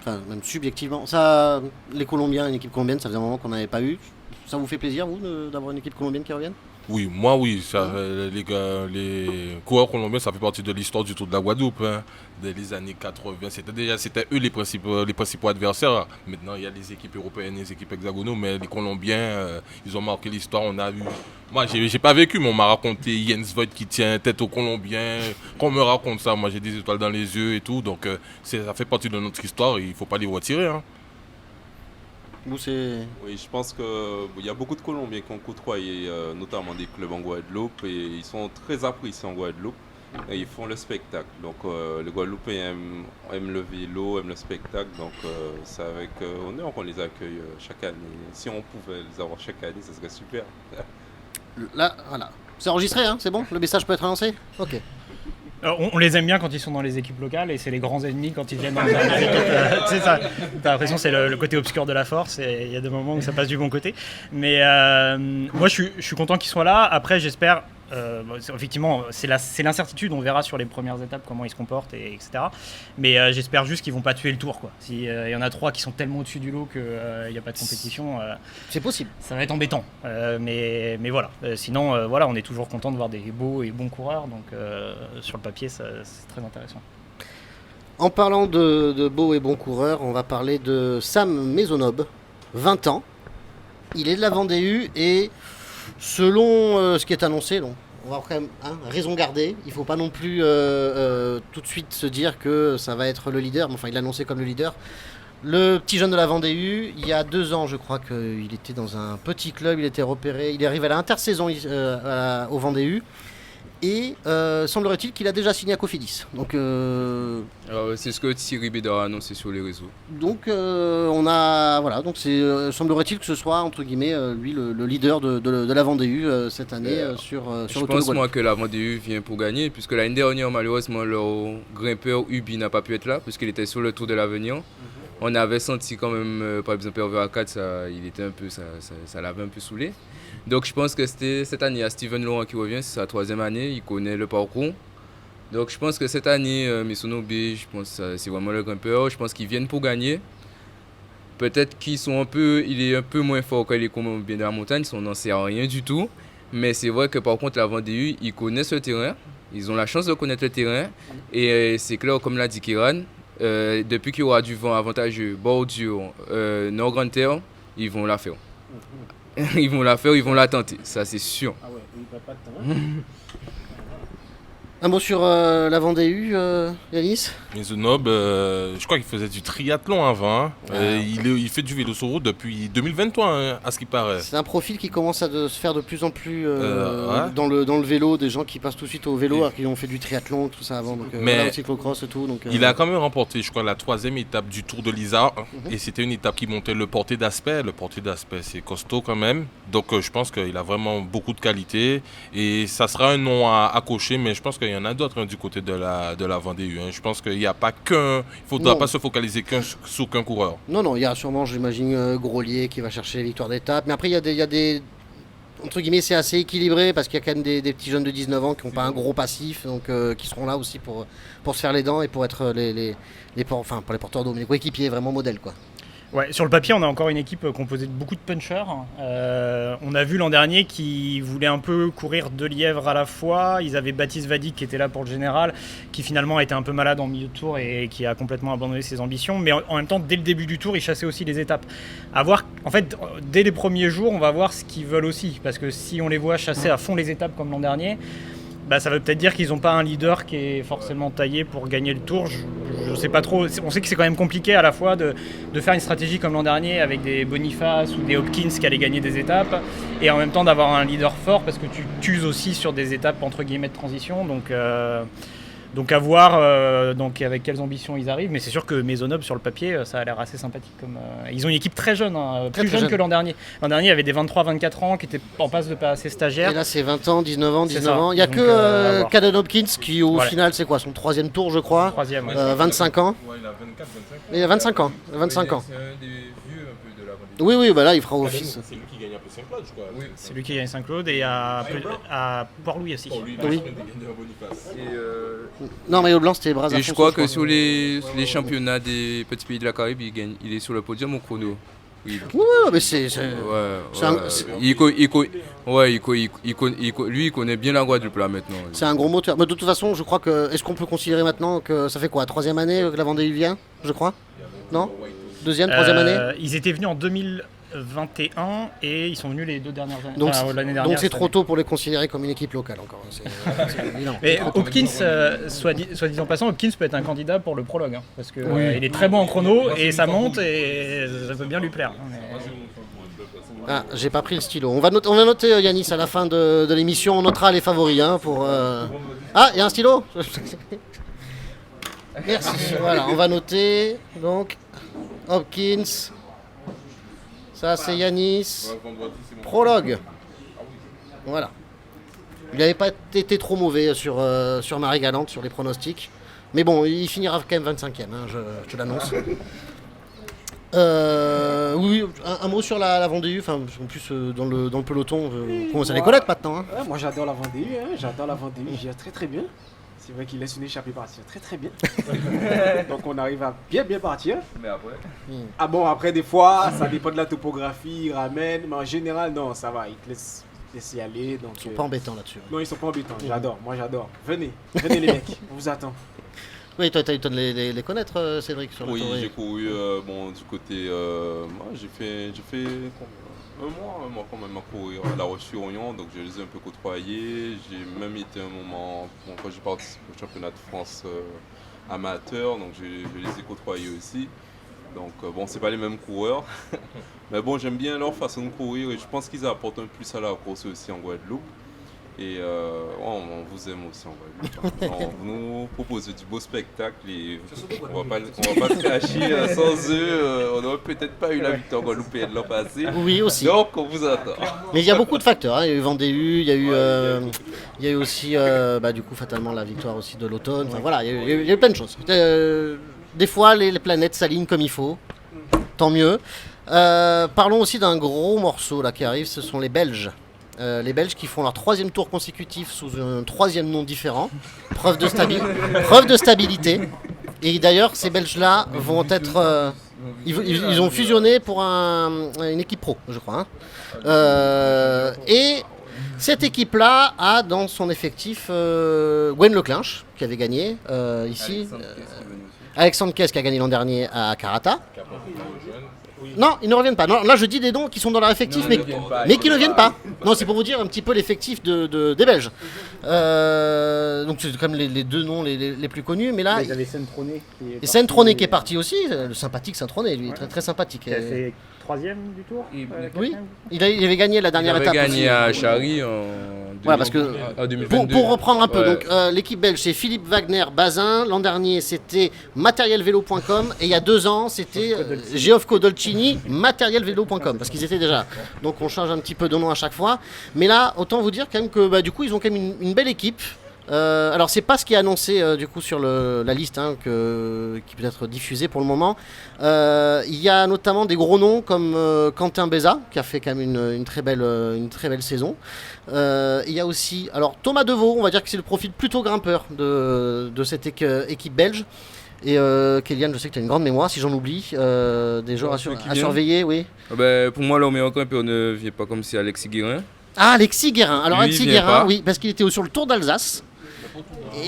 enfin même subjectivement, ça, les Colombiens, une équipe colombienne, ça faisait un moment qu'on n'avait pas eu. Ça vous fait plaisir, vous, d'avoir une équipe colombienne qui revienne? Oui, moi oui, les coureurs colombiens, ça fait partie de l'histoire du Tour de la Guadeloupe, hein, des années 80. C'était eux les principaux adversaires. Maintenant, il y a les équipes européennes, les équipes hexagonaux, mais les Colombiens, ils ont marqué l'histoire. On a vu. Moi, j'ai pas vécu, mais on m'a raconté Jens Voigt qui tient tête aux Colombiens. Qu'on me raconte ça, moi j'ai des étoiles dans les yeux et tout, donc ça fait partie de notre histoire. Et il faut pas les retirer. Hein. Vous, c'est... Oui, je pense qu'il y a beaucoup de Colombiens qui ont côtoyé, notamment des clubs en Guadeloupe, et ils sont très appréciés en Guadeloupe. et ils font le spectacle. Donc les Guadeloupéens aiment le vélo, aiment le spectacle. Donc c'est avec honneur qu'on les accueille chaque année. Si on pouvait les avoir chaque année, ça serait super. Là, voilà. C'est enregistré, hein, c'est bon? Le message peut être annoncé? Ok. On les aime bien quand ils sont dans les équipes locales et c'est les grands ennemis quand ils viennent dans les équipes. Tu sais, ça, t'as l'impression que c'est le côté obscur de la force et il y a des moments où ça passe du bon côté. Mais moi, je suis content qu'ils soient là. Après, j'espère. Effectivement, c'est l'incertitude. On verra sur les premières étapes comment ils se comportent, etc. Mais j'espère juste qu'ils vont pas tuer le tour, quoi. S'il y en a 3 qui sont tellement au-dessus du lot qu'il n'y a pas de compétition, C'est possible. ça va être embêtant. Mais voilà. Sinon, voilà, on est toujours content de voir des beaux et bons coureurs. Donc sur le papier, c'est très intéressant. En parlant de beaux et bons coureurs, on va parler de Sam Maisonneuve, 20 ans. Il est de la Vendée et selon ce qui est annoncé, donc, on va quand même raison garder. Il ne faut pas non plus tout de suite se dire que ça va être le leader. Enfin, il l'a annoncé comme le leader. Le petit jeune de la Vendée U, il y a 2 ans, je crois qu'il était dans un petit club. Il était repéré. Il est arrivé à la intersaison au Vendée U. Et semblerait-il qu'il a déjà signé à Cofidis. Donc, C'est ce que Thierry Bédard a annoncé sur les réseaux. donc on a voilà. Donc semblerait-il que ce soit entre guillemets lui le leader de la Vendée U cette année sur Je le Tour de pense moi Guadeloupe. que la Vendée U vient pour gagner, puisque l'année dernière, malheureusement, leur grimpeur Ubi n'a pas pu être là, puisqu'il était sur le Tour de l'Avenir. On avait senti quand même, par exemple, Hervé Arcade, ça l'avait un peu saoulé. Donc je pense que c'était cette année, il y a Steven Laurent qui revient, c'est sa 3e année, il connaît le parcours. Donc je pense que cette année, Maisonneuve, je pense que c'est vraiment le grimpeur, je pense qu'ils viennent pour gagner. Peut-être il est un peu moins fort quand il est comme bien dans la montagne, on n'en sait rien du tout. Mais c'est vrai que par contre, la Vendée U, ils connaissent le terrain, ils ont la chance de connaître le terrain. Et c'est clair, comme l'a dit Kiran, depuis qu'il y aura du vent avantageux, bordure, Nord-Grande-Terre, ils vont la faire. Ils vont la tenter, ça c'est sûr. Ah ouais, il va pas de temps. Un mot sur la Vendée U, Yanis? Maisonneuve, je crois qu'il faisait du triathlon avant. Il fait du vélo sur route depuis 2023, hein, à ce qui paraît. C'est un profil qui commence à se faire de plus en plus Ouais. dans le vélo, des gens qui passent tout de suite au vélo alors qu'ils ont fait du triathlon, tout ça avant, donc Mais voilà, le cyclocross et tout. Donc, Il a quand même remporté, je crois, la 3e étape du Tour de l'Isère. Et c'était une étape qui montait le porté d'Aspect. Le porté d'Aspect, c'est costaud quand même. Donc je pense qu'il a vraiment beaucoup de qualité. Et ça sera un nom à cocher, mais je pense qu'il y en a d'autres du côté de la Vendée U. Je pense qu'il n'y a pas qu'un. Il ne faudra Non. pas se focaliser sur qu'un coureur. Non, il y a sûrement, j'imagine, Groslier qui va chercher les victoires d'étape. Mais après, il y a des entre guillemets, c'est assez équilibré parce qu'il y a quand même des petits jeunes de 19 ans qui n'ont pas un gros passif, donc qui seront là aussi pour se faire les dents et pour être pour les porteurs d'eau, mais les coéquipiers vraiment modèles, quoi. Ouais, sur le papier, on a encore une équipe composée de beaucoup de punchers. On a vu l'an dernier qu'ils voulaient un peu courir 2 lièvres à la fois. Ils avaient Baptiste Vadik qui était là pour le général, qui finalement a été un peu malade en milieu de tour et qui a complètement abandonné ses ambitions. Mais en même temps, dès le début du tour, ils chassaient aussi les étapes. En fait, dès les premiers jours, on va voir ce qu'ils veulent aussi. Parce que si on les voit chasser à fond les étapes comme l'an dernier, ça veut peut-être dire qu'ils n'ont pas un leader qui est forcément taillé pour gagner le tour. Je ne sais pas trop. On sait que c'est quand même compliqué à la fois de faire une stratégie comme l'an dernier avec des Boniface ou des Hopkins qui allaient gagner des étapes et en même temps d'avoir un leader fort parce que tu t'uses aussi sur des étapes entre guillemets de transition. Donc à voir avec quelles ambitions ils arrivent. Mais c'est sûr que Maisonneuve sur le papier, ça a l'air assez sympathique. Ils ont une équipe très jeune, plus jeune que l'an dernier. L'an dernier, il y avait des 23-24 ans qui étaient en passe de passer stagiaires. Et là, c'est 20 ans, 19 ans, C'est 19 ça. ans. Il n'y a Donc, que voir. Caden Hopkins qui, au Voilà. final, c'est quoi, son 3e tour, je crois. 3e, ouais. 25 ans. Ouais, il a 24, 25. Il a 25 ans. 25 ans. C'est un des vieux un peu de la Vendée. Oui, là, il fera office. C'est lui qui gagne un peu Saint-Claude, je crois. Oui. C'est lui qui gagne Saint-Claude et à Port-Louis aussi. Pour lui, Oui. Et, Non, maillot blanc, c'était Bras. et je crois que sur les championnats des petits pays de la Caraïbe, il est sur le podium au chrono. Oui. Ouais, mais c'est. Ouais, c'est lui, il connaît bien la Guadeloupe là maintenant. C'est un gros moteur. Mais de toute façon, je crois que. Est-ce qu'on peut considérer maintenant que ça fait quoi, 3e année que la Vendée vient, je crois? Non? 2e, 3e année? Ils étaient venus en 2021 et ils sont venus les 2 dernières années. Donc, l'année dernière. donc c'est cette trop année. tôt pour les considérer comme une équipe locale encore. C'est évident. Mais Hopkins, soit dit en passant, Hopkins peut être un candidat pour le prologue. Parce qu'il est très bon en chrono et ça monte et ça peut bien lui plaire. Ah, j'ai pas pris le stylo. On va noter Yanis à la fin de l'émission. On notera les favoris pour. Ah, il y a un stylo. Merci. Voilà, on va noter. Donc, Hopkins. Ça, c'est Yanis. Prologue. Voilà. Il n'avait pas été trop mauvais sur Marie-Galante, sur les pronostics. Mais bon, il finira quand même 25e, je te l'annonce. Oui, un mot sur la Vendée U. Enfin, en plus, dans le peloton, on commence à les connaître maintenant. Hein. Ouais, moi j'adore la Vendée U, j'adore la Vendée U, j'y vais très très bien. C'est vrai qu'il laisse une échappée partir très très bien. Donc on arrive à bien partir. Mais après. Ah bon, après des fois, ça dépend de la topographie, il ramène, mais en général, non, ça va, il te laisse y aller. Donc, Ils sont pas embêtants là-dessus. Non, ils sont pas embêtants, j'adore, moi j'adore. Venez les mecs, on vous attend. Oui, toi, tu as eu le temps de les connaître, Cédric, sur le Oui, Tour. j'ai couru du côté. Moi, j'ai fait un mois quand même à courir à La Roche-sur-Yon, donc je les ai un peu côtoyés. J'ai même été un moment, quand j'ai participé au championnat de France amateur, donc je les ai côtoyés aussi. Donc bon, c'est pas les mêmes coureurs, mais bon, j'aime bien leur façon de courir et je pense qu'ils apportent un plus à la course aussi en Guadeloupe. Et on vous aime aussi en Guadeloupe. Vous nous proposez du beau spectacle et on va pas se cacher sans eux. On n'aurait peut-être pas eu la victoire guadeloupéenne l'an passé. Oui, aussi. Donc on vous attend. Mais il y a beaucoup de facteurs. Hein. Il y a eu Vendée U, il y a eu aussi, du coup, fatalement, la victoire aussi de l'automne. Enfin, voilà, il y a eu plein de choses. Des fois, les planètes s'alignent comme il faut. Tant mieux. Parlons aussi d'un gros morceau là, qui arrive, ce sont les Belges. Les Belges qui font leur 3e tour consécutif sous un 3e nom différent. Preuve de stabilité. Et d'ailleurs, ces Belges-là vont être... ils ont fusionné pour une équipe pro, je crois. Hein. Et cette équipe-là a dans son effectif Gwen Leclinch, qui avait gagné ici. Alexandre Kess, qui a gagné l'an dernier à Karata. Non, ils ne reviennent pas. Non, là, je dis des noms qui sont dans leur effectif, mais qui ne viennent pas. Non, c'est pour vous dire un petit peu l'effectif des Belges. Donc, c'est quand même les deux noms les plus connus. Mais là, il y avait Saint-Troné. Et Saint-Troné qui est parti aussi. Le sympathique Saint-Troné, lui, très, très sympathique. Qui a fait 3e du tour. Oui, il avait gagné la dernière étape. Il avait gagné à Chari Ouais, parce que en 2022. Pour reprendre un peu, Ouais. donc l'équipe belge c'est Philippe Wagner Bazin, l'an dernier c'était matérielvélo.com et il y a 2 ans c'était Geoffco Dolcini matérielvélo.com parce qu'ils étaient déjà là. Donc on change un petit peu de nom à chaque fois. Mais là, autant vous dire quand même que du coup ils ont quand même une belle équipe. Alors c'est pas ce qui est annoncé du coup sur la liste qui peut être diffusée pour le moment. Il y a notamment des gros noms comme Quentin Béza qui a fait quand même une très belle saison. Il y a aussi Thomas Deveau, on va dire que c'est le profil plutôt grimpeur de cette équipe belge. Et Kélian, je sais que tu as une grande mémoire, si j'en oublie, des joueurs à surveiller, oui. Pour moi, le meilleur grimpeur ne vient pas comme si Alexis Guérin. Ah, Alexis Guérin. Alors Lui, Alexis il vient Guérin, pas. oui, parce qu'il était sur le Tour d'Alsace.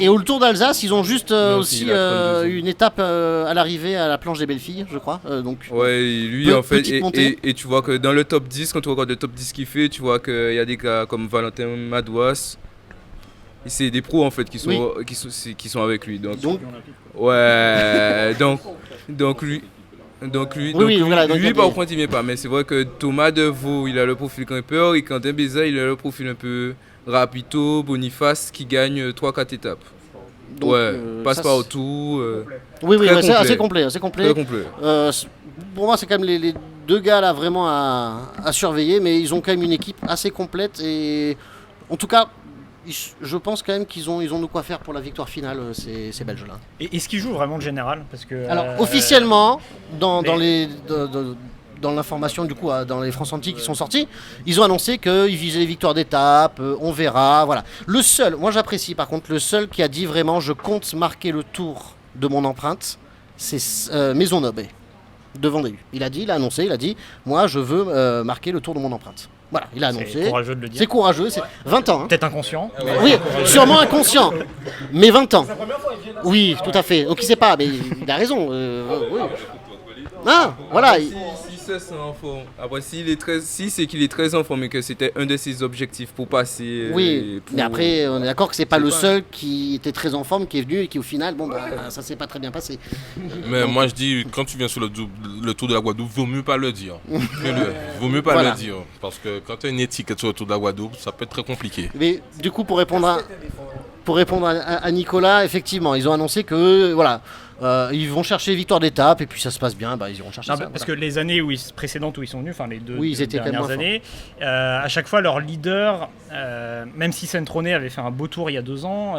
Et au Tour d'Alsace, ils ont juste aussi, il a 32 une étape à l'arrivée à la planche des belles filles, je crois. Ouais, lui en fait, petite montée. et tu vois que dans le top 10, quand tu regardes le top 10 qu'il fait, tu vois qu'il y a des gars comme Valentin Madouas. Et c'est des pros en fait qui sont avec lui. Donc ouais, donc lui. Lui par contre il vient pas, mais c'est vrai que Thomas Deveau il a le profil grimpeur et Quentin Béza il a le profil un peu rapido, Boniface qui gagne 3-4 étapes. Donc, passe ça, partout. Oui, très c'est assez complet. Très complet. Pour moi, c'est quand même les 2 gars là vraiment à surveiller, mais ils ont quand même une équipe assez complète et en tout cas, je pense quand même qu'ils ont de quoi faire pour la victoire finale, ces Belges-là. Et est-ce qu'ils jouent vraiment le général? Parce que, Alors, officiellement, dans l'information, du coup, dans les France Antilles qui sont sortis, ils ont annoncé qu'ils visaient les victoires d'étape, on verra, voilà. Moi j'apprécie par contre, le seul qui a dit vraiment je compte marquer le tour de mon empreinte, c'est Maisonneuve de Vendée U. Il a annoncé, moi je veux marquer le tour de mon empreinte. Voilà, il a annoncé. C'est courageux de le dire. C'est courageux, c'est 20 ans. Hein. Peut-être inconscient. Oui, sûrement inconscient, mais 20 ans. Oui, tout à fait. Donc il sait pas, mais il a raison. Oui. Ah, voilà. se sent en forme. Après, si c'est qu'il est très en forme et que c'était un de ses objectifs pour passer. Oui, mais après, on est d'accord que c'est pas le seul qui était très en forme, qui est venu et qui au final, bon, ça s'est pas très bien passé. Mais moi je dis, quand tu viens sur le Tour de la Guadeloupe, vaut mieux pas le dire. Vaut mieux pas Voilà. le dire. Parce que quand tu as une étiquette sur le Tour de la Guadeloupe, ça peut être très compliqué. Mais du coup, pour répondre à Nicolas, effectivement, ils ont annoncé que voilà, ils vont chercher victoire d'étape et puis ça se passe bien, ils iront chercher Non, ça. parce voilà. que les années précédentes où ils sont venus, enfin les deux Oui, ils étaient quand même dernières moins années, à chaque fois leur leader, même si Centrone avait fait un beau tour il y a 2 ans,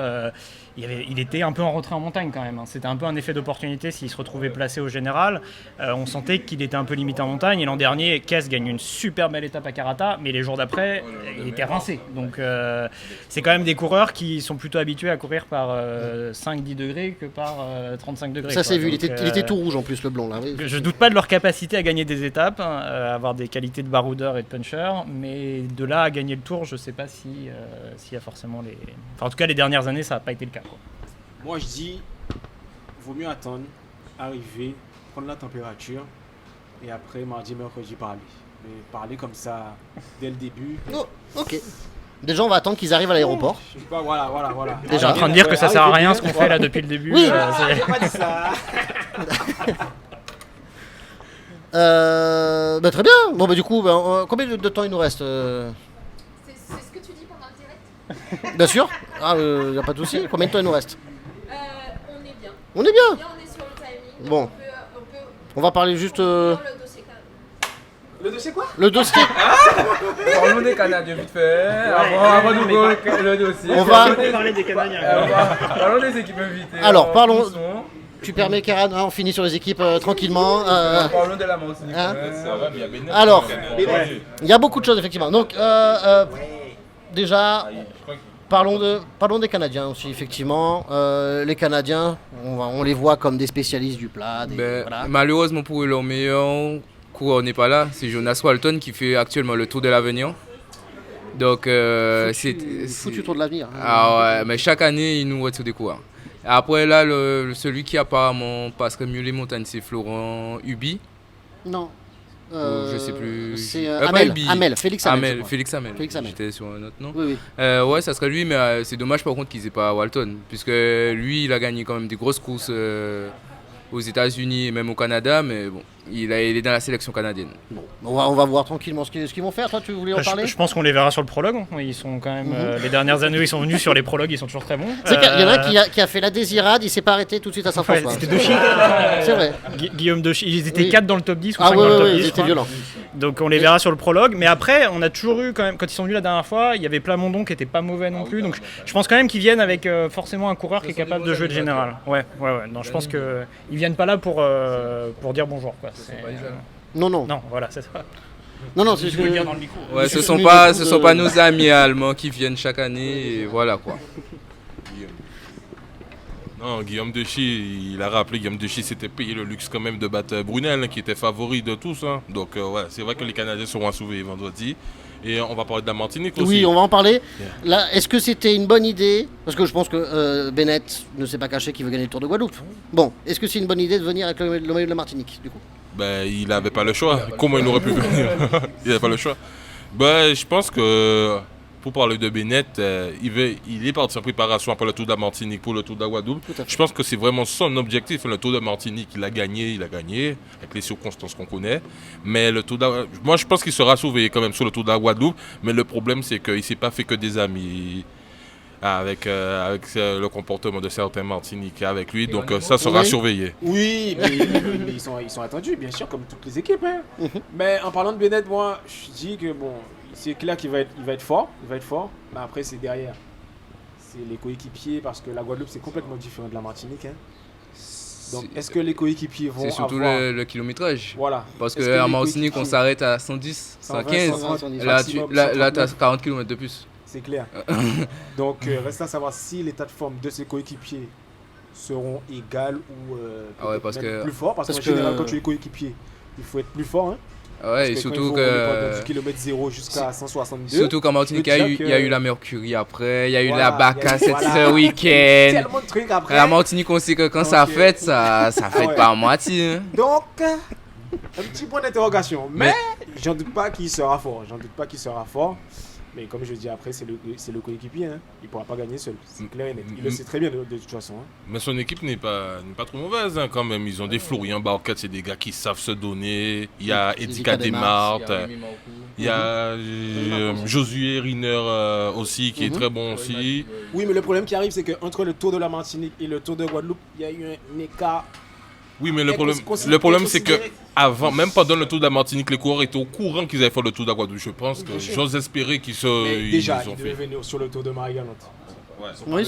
il était un peu en retrait en montagne quand même. C'était un peu un effet d'opportunité s'il se retrouvait placé au général. On sentait qu'il était un peu limité en montagne. Et l'an dernier, Kess gagne une super belle étape à Karata, mais les jours d'après, il était rincé. Donc c'est quand même des coureurs qui sont plutôt habitués à courir par 5-10 degrés que par 35 degrés. Ça quoi. c'est vu, il Donc, était tout rouge en plus le blond là. Oui. Je doute pas de leur capacité à gagner des étapes, à avoir des qualités de baroudeur et de puncher, mais de là à gagner le tour, je sais pas s'il y a forcément les. Enfin, en tout cas, les dernières années, ça n'a pas été le cas. Quoi. Moi, je dis, vaut mieux attendre, arriver, prendre la température et après, mardi, mercredi, parler. Mais parler comme ça, dès le début. Oh, ok. Déjà, on va attendre qu'ils arrivent à l'aéroport. Je sais pas, voilà. Je suis en train de dire que ça sert à rien ce qu'on fait là depuis le début. Oui. J'ai pas dit ça. Très bien. Bon, du coup, combien de temps il nous reste C'est ce que tu dis pendant le direct. Bien sûr. Ah, y a pas de souci. Combien de temps il nous reste On est bien. On est bien. Bien, on est sur le timing. Bon. On peut On va parler juste dans le dossier quand même. Le dossier quoi? le dossier. Parlons des Canadiens vite fait. Avant de go le dossier. On va. parler des Canadiens. Parlons des équipes invitées. Alors, parlons. Tu permets, Kéran, on finit sur les équipes tranquillement. Parlons de la Martinique. Hein Alors, il y a beaucoup de choses effectivement. Donc, déjà, parlons des Canadiens aussi effectivement. Les Canadiens, on les voit comme des spécialistes du plat. Voilà. Malheureusement pour eux, leur meilleur coureur n'est pas là. C'est Jonas Walton qui fait actuellement le Tour de l'Avenir. Donc, Foutu tour de l'avenir. Hein. Ah ouais, mais chaque année, il nous retire des coureurs. Après, là, celui qui apparemment passerait mieux les montagnes, c'est Florent Huby. Non. Je sais plus. C'est pas Huby. Félix Hamel. Félix Hamel. Félix Hamel. J'étais sur un autre nom. Oui. Ouais, ça serait lui, mais c'est dommage par contre qu'ils aient pas Walton. Puisque lui, il a gagné quand même des grosses courses aux États-Unis et même au Canada, mais bon, il est dans la sélection canadienne. Bon, on va voir tranquillement ce qu'ils vont faire. Toi, tu voulais en parler? Je pense qu'on les verra sur le prologue. Ils sont quand même. Les dernières années où ils sont venus sur les prologues, ils sont toujours très bons. C'est qu'il y en a un qui a fait la Désirade, il s'est pas arrêté tout de suite à Saint-François. C'était Dauchy. C'est vrai. Guillaume Dauchy. Ils étaient Oui. 4 dans le top 10 ou Ah 5 dans le top 10. ils je étaient crois. violents. Donc on les verra sur le prologue. Mais après, on a toujours eu quand même, quand ils sont venus la dernière fois, il y avait Plamondon qui était pas mauvais non plus. Donc je pense quand même qu'ils viennent avec forcément un coureur qui est capable de jouer le général. Ouais. Non, je pense qu'ils viennent pas là pour dire bonjour. Quoi. Non. Non, voilà, c'est ça. Non, c'est ce Je peux le que. dire dans le micro. Ouais, Je ce suis sont venu pas, beaucoup ce de- sont pas nos amis allemands qui viennent chaque année, et voilà quoi. Non, Guillaume Dechy, il a rappelé, Guillaume Dechy s'était payé le luxe quand même de battre Brunel, hein, qui était favori de tous. Hein. Donc ouais, c'est vrai que les Canadiens seront assouvés vendredi. Et on va parler de la Martinique aussi. Oui, on va en parler. Là, est-ce que c'était une bonne idée? Parce que je pense que Bennett ne s'est pas caché qu'il veut gagner le Tour de Guadeloupe. Bon, est-ce que c'est une bonne idée de venir avec le maillot de la Martinique, du coup? Ben, il n'avait pas le choix. Comment il aurait pu venir? Il n'avait pas le choix. Ben, je pense que, pour parler de Bennett, il est parti en préparation après le Tour de la Martinique pour le Tour de la Guadeloupe. Tout à fait. Je pense que c'est vraiment son objectif. Le Tour de Martinique, il a gagné, avec les circonstances qu'on connaît. Mais le Tour de la... Moi, je pense qu'il sera surveillé quand même sur le Tour de la Guadeloupe. Mais le problème, c'est qu'il ne s'est pas fait que des amis avec le comportement de certains Martiniquais avec lui. Donc, ça sera Oui. surveillé. Oui, mais ils sont attendus, bien sûr, comme toutes les équipes. Hein. Mais en parlant de Bennett, moi, je dis que bon, c'est clair qu'il va être fort. Mais après, c'est derrière. C'est les coéquipiers, parce que la Guadeloupe, c'est complètement différent de la Martinique. Hein. Donc, est-ce que les coéquipiers vont C'est surtout avoir... le kilométrage. Voilà. Parce Est-ce qu'en les Martinique, on coéquipiers- s'arrête à 110, 115. 120, Là, maximum, tu as 139. 40 km de plus. C'est clair. Donc, reste à savoir si l'état de forme de ses coéquipiers seront égales ou Ah ouais, peut-être parce même que- plus forts. Parce qu'en parce que- général, quand tu es coéquipier, il faut être plus fort. Hein. Ah ouais, et Parce que surtout quand ils vont rouler que. du kilomètre 0 jusqu'à 162. Surtout qu'en Martinique, je peux il dire y a que- eu la Mercury après, il y a eu Voilà, la Baca il y a eu- ce voilà. week-end. Tellement de trucs après. La Martinique, on sait que quand ça Ok. fête, ça fête ouais. pas à moitié. Hein. Donc, Un petit point d'interrogation. Mais j'en doute pas qu'il sera fort. Mais comme je dis après, c'est le coéquipier. Hein. Il ne pourra pas gagner seul. C'est clair et net. Il le sait très bien de toute façon. Hein. Mais son équipe n'est pas trop mauvaise hein, quand même. Ils ont des Florian Barquette, c'est des gars qui savent se donner. Il y a Edika Desmartes. Il y a Josué Riner aussi qui est très bon aussi. Oui, mais le problème qui arrive, c'est qu'entre le Tour de la Martinique et le Tour de Guadeloupe, il y a eu un écart. Oui, mais le problème c'est que avant, même pendant le Tour de la Martinique, les coureurs étaient au courant qu'ils allaient faire le Tour de la Guadeloupe. Je pense que j'ose espérer qu'ils déjà, ils ont ils devaient fait. venir sur le Tour de Marie-Galante. Ouais. Oui,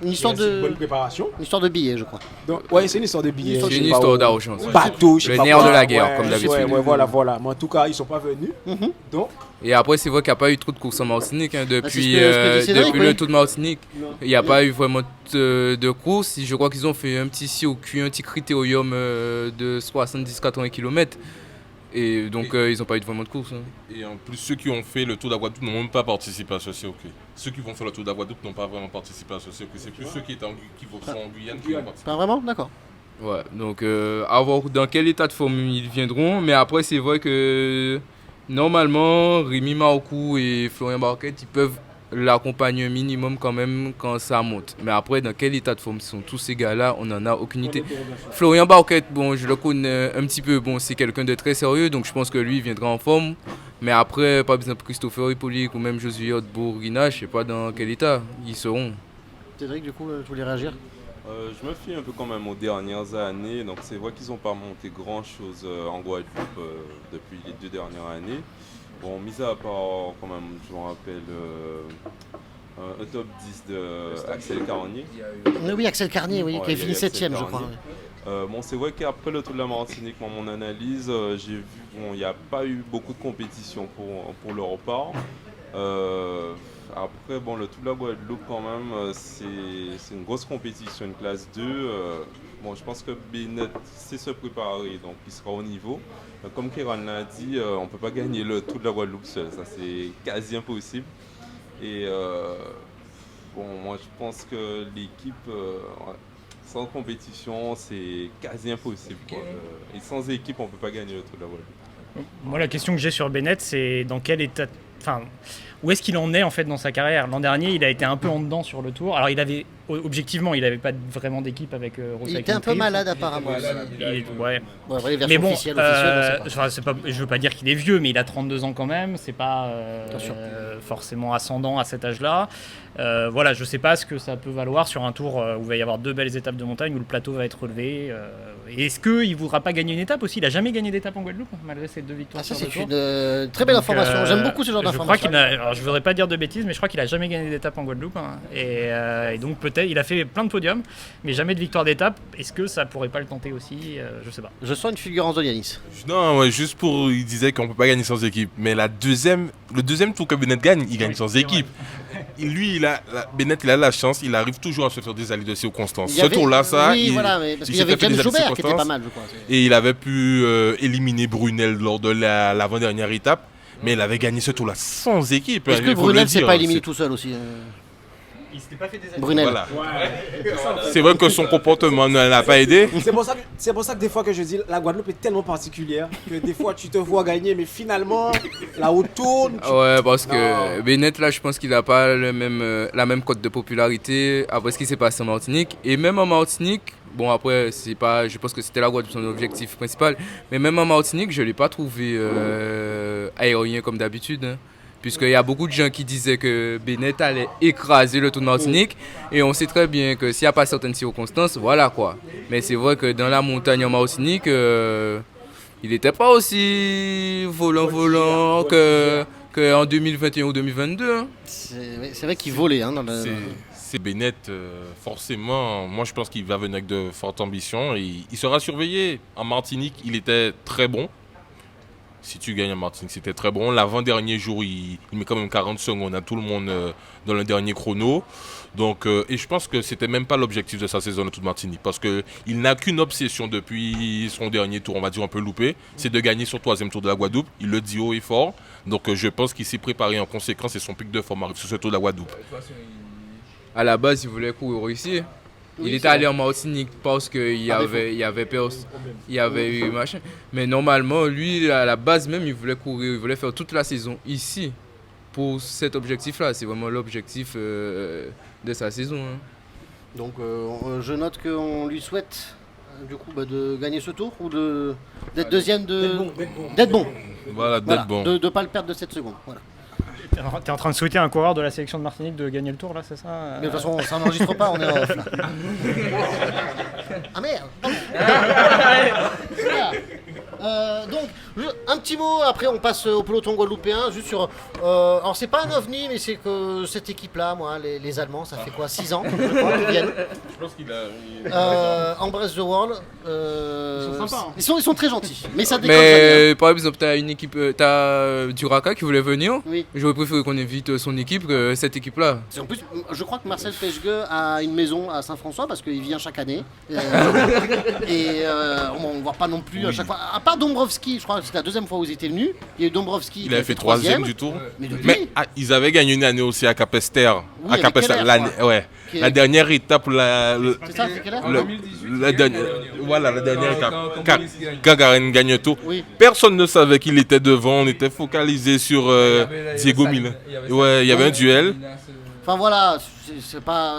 une histoire de bonne préparation. Une histoire de billets, je crois. Donc, ouais, c'est une histoire de billets. C'est une histoire d'argent. Bateau, Le nerf de la guerre, comme d'habitude. Ouais, voilà. Mais en tout cas, ils sont pas venus. Donc. Et après, c'est vrai qu'il n'y a pas eu trop de courses en Martinique hein, depuis, Cédric, le Tour de Martinique. Il n'y a pas eu vraiment de courses. Je crois qu'ils ont fait un petit circuit, un petit critérium de 70-80 km. Et donc, ils n'ont pas eu vraiment de course. Hein. Et en plus, ceux qui ont fait le Tour de la Guadeloupe n'ont même pas participé à ce circuit. Ceux qui vont faire le Tour de la Guadeloupe n'ont pas vraiment participé à ce circuit. C'est plus ceux qui sont en Guyane qui ont participé. Pas vraiment, d'accord. Ouais, donc à voir dans quel état de forme ils viendront. Mais après, c'est vrai que normalement, Rémi Marcoux et Florian Barquette, ils peuvent l'accompagner un minimum quand même quand ça monte. Mais après, dans quel état de forme sont tous ces gars-là, on n'en a aucune idée. Florian Barquette, bon, je le connais un petit peu. Bon, c'est quelqu'un de très sérieux, donc je pense que lui, il viendra en forme. Mais après, par exemple, Christopher Hippolyte ou même Josué Bourguina, je ne sais pas dans quel état ils seront. Cédric, du coup, tu voulais réagir? Je me fie un peu quand même aux dernières années. Donc c'est vrai qu'ils n'ont pas monté grand-chose en Guadeloupe depuis les 2 dernières années. Bon, mis à part quand même, je me rappelle, un top 10 de Axel Carnier. Oui, Axel Carnier, oui, Ouais, qui a il y a fini Axel 7ème, je Carnier. crois. Bon, c'est vrai qu'après le Tour de la Martinique, dans mon analyse, j'ai vu il n'y a pas eu beaucoup de compétition pour le repart. Après, bon, le Tour de la Guadeloupe, quand même, c'est une grosse compétition, une classe 2. Bon, je pense que Bennett sait se préparer, donc il sera au niveau. Comme Kéran l'a dit, on ne peut pas gagner le Tour de la Guadeloupe seul, ça c'est quasi impossible. Et bon, moi je pense que l'équipe, sans compétition, c'est quasi impossible, quoi. Et sans équipe, on ne peut pas gagner le Tour de la Guadeloupe. Moi, la question que j'ai sur Bennett, c'est dans quel état. Enfin, où est-ce qu'il en est en fait dans sa carrière? L'an dernier, il a été un peu en dedans sur le Tour. Alors, objectivement, il n'avait pas vraiment d'équipe avec Rosa. Il était un peu malade apparemment. Ouais. Les versions Mais bon, officielles, je veux pas dire qu'il est vieux, mais il a 32 ans quand même. C'est pas forcément ascendant à cet âge-là. Voilà, je sais pas ce que ça peut valoir sur un Tour où il va y avoir 2 belles étapes de montagne, où le plateau va être relevé. Et est-ce qu'il ne voudra pas gagner une étape aussi? Il n'a jamais gagné d'étape en Guadeloupe, malgré ses 2 victoires. Ça, sur c'est le Tour. une très belle information. J'aime beaucoup ce genre d'information. Je voudrais pas dire de bêtises, mais je crois qu'il a jamais gagné d'étape en Guadeloupe. Hein. Et donc peut-être, il a fait plein de podiums, mais jamais de victoire d'étape. Est-ce que ça pourrait pas le tenter aussi? Je sais pas. Je sens une fulgurance de Yanis. Non, ouais, juste pour. Il disait qu'on peut pas gagner sans équipe. Mais le deuxième tour que Bennett gagne, il gagne sans équipe. Lui, Bennett, il a la chance, il arrive toujours à se faire des alliés de circonstances. Ce tour-là, ça. Oui, voilà, parce qu'il y avait James Joubert qui était pas mal, je crois. Et il avait pu éliminer Brunel lors de l'avant-dernière étape. Mais il avait gagné ce tour-là sans équipe. Est-ce que Brunel s'est pas éliminé tout seul aussi? Il s'était pas fait des alliés. Brunel. Voilà. C'est vrai que son comportement ne l'a pas aidé. C'est pour ça que des fois que je dis la Guadeloupe est tellement particulière que des fois tu te vois gagner mais finalement là où tourne. Ouais, parce que Bennett là je pense qu'il n'a pas la même cote de popularité après ce qui s'est passé en Martinique. Et même en Martinique, bon après je pense que c'était la Guadeloupe son objectif principal, mais même en Martinique je ne l'ai pas trouvé aérien comme d'habitude. Hein. Puisqu'il y a beaucoup de gens qui disaient que Bennett allait écraser le Tour de Martinique. Et on sait très bien que s'il n'y a pas certaines circonstances, voilà quoi. Mais c'est vrai que dans la montagne en Martinique, il n'était pas aussi volant qu'en 2021 ou 2022. Hein. C'est vrai qu'il volait. Hein, C'est Bennett, forcément. Moi, je pense qu'il va venir avec de fortes ambitions. Et il sera surveillé. En Martinique, il était très bon. Si tu gagnes en Martinique, c'était très bon. L'avant-dernier jour, il met quand même 40 secondes à tout le monde dans le dernier chrono. Donc, et je pense que c'était même pas l'objectif de sa saison de Tour de Martinique. Parce qu'il n'a qu'une obsession depuis son dernier tour, on va dire un peu loupé, c'est de gagner son 3e Tour de la Guadeloupe. Il le dit haut et fort. Donc, je pense qu'il s'est préparé en conséquence et son pic de forme arrive sur ce Tour de la Guadeloupe. À la base, il voulait courir ici. Il c'est était allé vrai. en Martinique parce qu'il y Par avait, il y avait eu machin. Mais normalement, lui, à la base même, il voulait courir, il voulait faire toute la saison ici pour cet objectif-là. C'est vraiment l'objectif de sa saison. Hein. Donc je note qu'on lui souhaite du coup de gagner ce tour ou d'être deuxième, d'être bon. Voilà, d'être bon. De ne pas le perdre de 7 secondes. Voilà. T'es en train de souhaiter à un coureur de la sélection de Martinique de gagner le tour là, c'est ça Mais de toute façon, ça n'enregistre pas, on est en off là. Ah merde pardon. Donc, un petit mot, après on passe au peloton guadeloupéen, juste sur... alors c'est pas un ovni, mais c'est que cette équipe-là, moi, les Allemands, ça fait quoi, 6 ans, je crois, qu'ils viennent. Je pense qu'il a. Embrace the World. Ils sont sympas, hein. Ils sont très gentils, mais ça déconne jamais. Mais par exemple, t'as une équipe, t'as Duraka qui voulait venir. Oui. J'aurais préféré qu'on invite son équipe que cette équipe-là. En plus, je crois que Marcel Pechgueux a une maison à Saint-François parce qu'il vient chaque année. On ne voit pas non plus à chaque fois. À part Dombrovski, je crois que c'est la deuxième fois où ils étaient venus. Il y a eu Dombrovski. Il avait fait troisième du tour. Mais depuis, Mais ils avaient gagné une année aussi à Capester. Oui, à avec Capester. Keller, L'année- je crois. ouais. Qui est- La dernière étape, c'est ça, c'est quelle heure la dernière, voilà, la dernière étape. Gagarin gagne tout. Oui. Personne ne savait qu'il était devant. On était focalisé sur Diego Mila. Ouais, il y avait un duel. Enfin voilà, c'est pas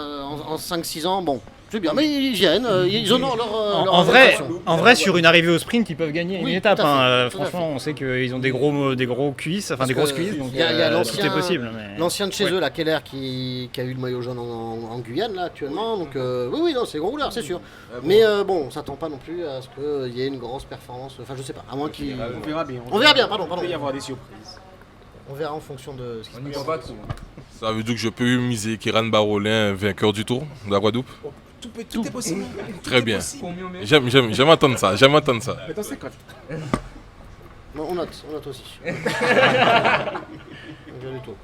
en 5-6 ans, bon, c'est bien. Mais ils viennent, ils honorent leur En vrai, invitation. sur une arrivée au sprint, ils peuvent gagner Oui, une étape. tout à fait, Hein. tout à Franchement, on sait qu'ils ont des gros cuisses, enfin Parce des grosses que cuisses, donc il y a tout l'ancien- est possible. Mais... L'ancien de chez eux, la Keller, qui a eu le maillot jaune en Guyane là actuellement. Donc oui, non, c'est gros rouleur, c'est sûr. Mais bon, on s'attend pas non plus à ce qu'il y ait une grosse performance. Enfin, je sais pas, à moins qu'il. On verra bien. On verra bien, pardon. Il peut y avoir des surprises. On verra en fonction de ce qui se passe. pas trop. Ça veut dire que je peux miser Kiran Barolin vainqueur du tour de la Guadeloupe. Tout est possible. Très bien. J'aime entendre ça. J'aime entendre ça. Mettons 50. Non, on note aussi. Rien du tout.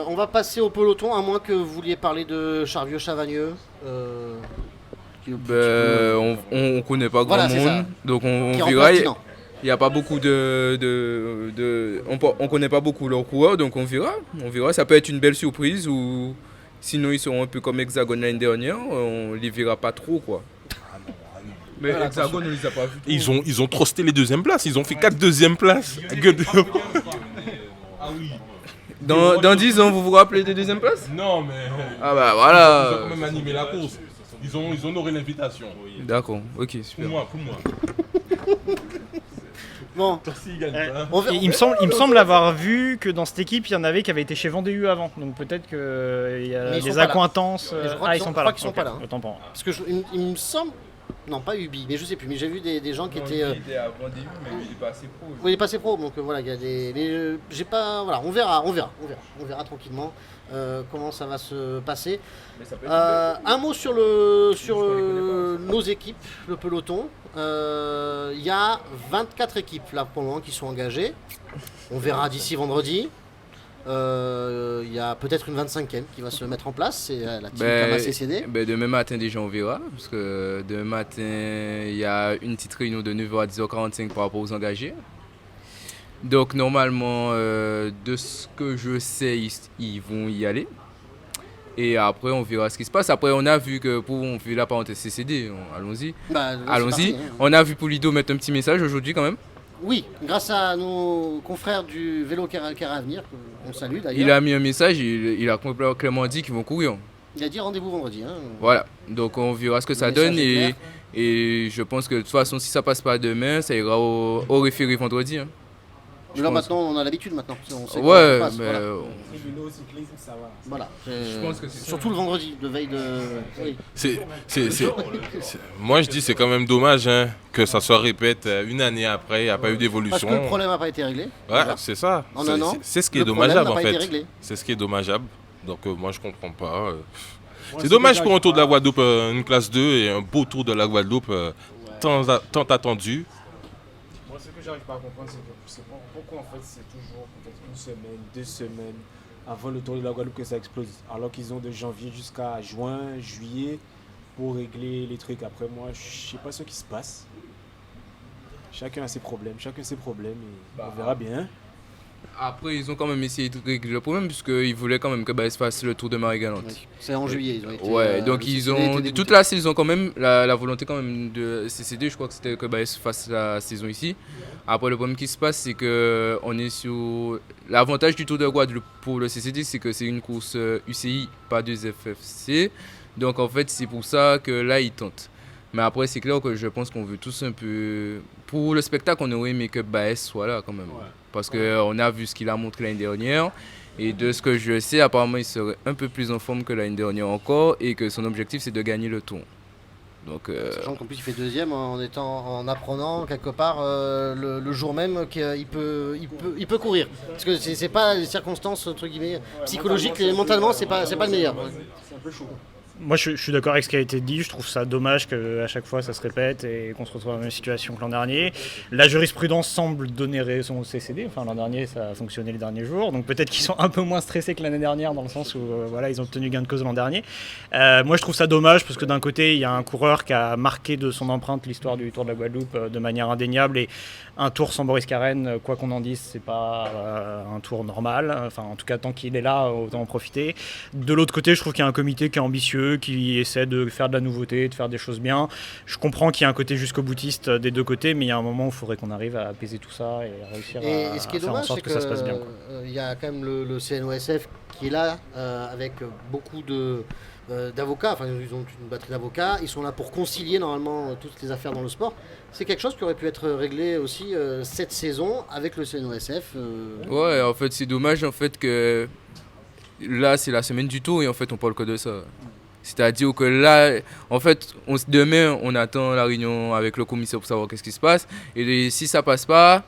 On va passer au peloton, à moins que vous vouliez parler de Charvieux-Chavagneux. On connaît pas Voilà, grand c'est monde, donc on Qui verra. remplace Dinan. Il n'y a pas beaucoup on connaît pas beaucoup leurs coureurs, donc on verra. On verra. Ça peut être une belle surprise ou sinon ils seront un peu comme Hexagone l'année dernière. On les verra pas trop quoi. Mais Hexagone on les a pas vus. Ils ont trusté les deuxièmes places. Ils ont fait 4 deuxièmes places. Dans 10 ans, vous vous rappelez des deuxièmes places? Non, mais. Ah bah Ils voilà. ont quand même animé la course. Ils ont honoré l'invitation. D'accord, ok, super. Pour moi. Bon, S'ils gagnent pas. on verra. Il me semble avoir vu que dans cette équipe, il y en avait qui avaient été chez Vendée U avant. Donc peut-être qu'il y a Mais ils sont des pas là. accointances. Mais je crois Ah, qu'ils ils sont- sont pas je là. crois qu'ils sont Ok, pas là, hein. autant pour moi. Parce que il me semble. Non, pas Ubi, mais je sais plus. Mais j'ai vu des gens qui étaient. était à Vendée U, mais il est pas assez pro. Oui, il est passé pro, donc voilà, il y a des. Mais j'ai pas. Voilà, on verra tranquillement comment ça va se passer. Un mot sur nos équipes, le peloton. Il y a 24 équipes là pour le moment qui sont engagées. On verra d'ici vendredi. Il y a peut-être une 25e qui va se mettre en place, c'est la team KMACCD. Demain matin déjà on verra, parce que demain matin il y a une petite réunion de 9h à 10h45 par rapport aux engagés. Donc normalement, de ce que je sais, ils vont y aller. Et après on verra ce qui se passe. Après on a vu que, on fait la parenthèse CCD, allons-y. Bah, là, c'est Allons-y. parti, hein. On a vu Polido mettre un petit message aujourd'hui quand même. Oui, grâce à nos confrères du vélo Caravenir, qu'on salue d'ailleurs. Il a mis un message, il a clairement dit qu'ils vont courir. Il a dit rendez-vous vendredi. Hein. Voilà, donc on verra ce que ça Le message donne est clair. et je pense que de toute façon si ça passe pas demain, ça ira au référé vendredi. Hein. Mais là pense- maintenant, on a l'habitude maintenant. On sait comment Ouais, ça se passe, mais Tribunaux, cyclisme, ça va. voilà. je pense que c'est ça. Surtout le vendredi, de veille de. Oui. Moi, je dis c'est quand même dommage hein, que ça se répète une année après. Il n'y a pas eu Parce d'évolution. que le problème n'a pas été réglé. Ouais, Voilà. c'est ça. En un an, C'est ce qui est le problème dommageable n'a en pas été fait. réglé. C'est ce qui est dommageable. Donc moi je comprends pas. Moi, C'est dommage que pour un tour de la j'arrive Guadeloupe, une classe 2 et un beau tour de la Guadeloupe tant attendu. Moi, ce que j'arrive pas à comprendre, c'est pourquoi en fait c'est toujours peut-être une semaine, 2 semaines avant le tour de la Guadeloupe que ça explose. Alors qu'ils ont de janvier jusqu'à juin, juillet pour régler les trucs. Après, moi, je sais pas ce qui se passe. Chacun a ses problèmes et on verra bien. Après, ils ont quand même essayé de régler le problème puisqu'ils voulaient quand même que Baez fasse le tour de Marie-Galante. Oui. C'est en juillet. Ils ont été, Ouais, donc le ils CCD ont était dégoûté. toute la saison quand même, la volonté quand même de CCD, je crois que c'était que Baez fasse la saison ici. Après, le problème qui se passe, c'est que on est sur l'avantage du Tour de Guadeloupe pour le CCD, c'est que c'est une course UCI, pas de FFC. Donc en fait, c'est pour ça que là, ils tentent. Mais après, c'est clair que je pense qu'on veut tous un peu. Pour le spectacle, on aurait aimé que Baez soit là quand même. Ouais. Parce qu'on a vu ce qu'il a montré l'année dernière. Et de ce que je sais, apparemment, il serait un peu plus en forme que l'année dernière encore. Et que son objectif, c'est de gagner le tour. Donc, Sachant qu'en plus il fait deuxième en apprenant quelque part le jour même qu'il peut courir. Parce que c'est pas les circonstances entre guillemets psychologiques, et mentalement c'est pas le meilleur. C'est un peu chaud. Moi, je suis d'accord avec ce qui a été dit. Je trouve ça dommage qu'à chaque fois ça se répète et qu'on se retrouve dans la même situation que l'an dernier. La jurisprudence semble donner raison au CCD. Enfin, l'an dernier, ça a fonctionné les derniers jours. Donc peut-être qu'ils sont un peu moins stressés que l'année dernière, dans le sens où voilà, ils ont obtenu gain de cause l'an dernier. Moi, je trouve ça dommage parce que d'un côté, il y a un coureur qui a marqué de son empreinte l'histoire du Tour de la Guadeloupe de manière indéniable. Et un tour sans Boris Carène, quoi qu'on en dise, c'est pas un tour normal. Enfin, en tout cas, tant qu'il est là, autant en profiter. De l'autre côté, je trouve qu'il y a un comité qui est ambitieux, qui essaie de faire de la nouveauté, de faire des choses bien. Je comprends qu'il y a un côté jusqu'au boutiste des deux côtés, mais il y a un moment où il faudrait qu'on arrive à apaiser tout ça et à réussir Et ce qui est à faire en dommage, sorte c'est que ça se passe bien. il y a quand même le CNOSF qui est là avec beaucoup d'avocats, enfin ils ont une batterie d'avocats, ils sont là pour concilier normalement toutes les affaires dans le sport. C'est quelque chose qui aurait pu être réglé aussi cette saison avec le CNOSF. ouais, en fait, c'est dommage en fait que là, c'est la semaine du tour et en fait, on parle que de ça. C'est-à-dire que là, en fait, demain, on attend la réunion avec le commissaire pour savoir qu'est-ce qui se passe. Et si ça passe pas,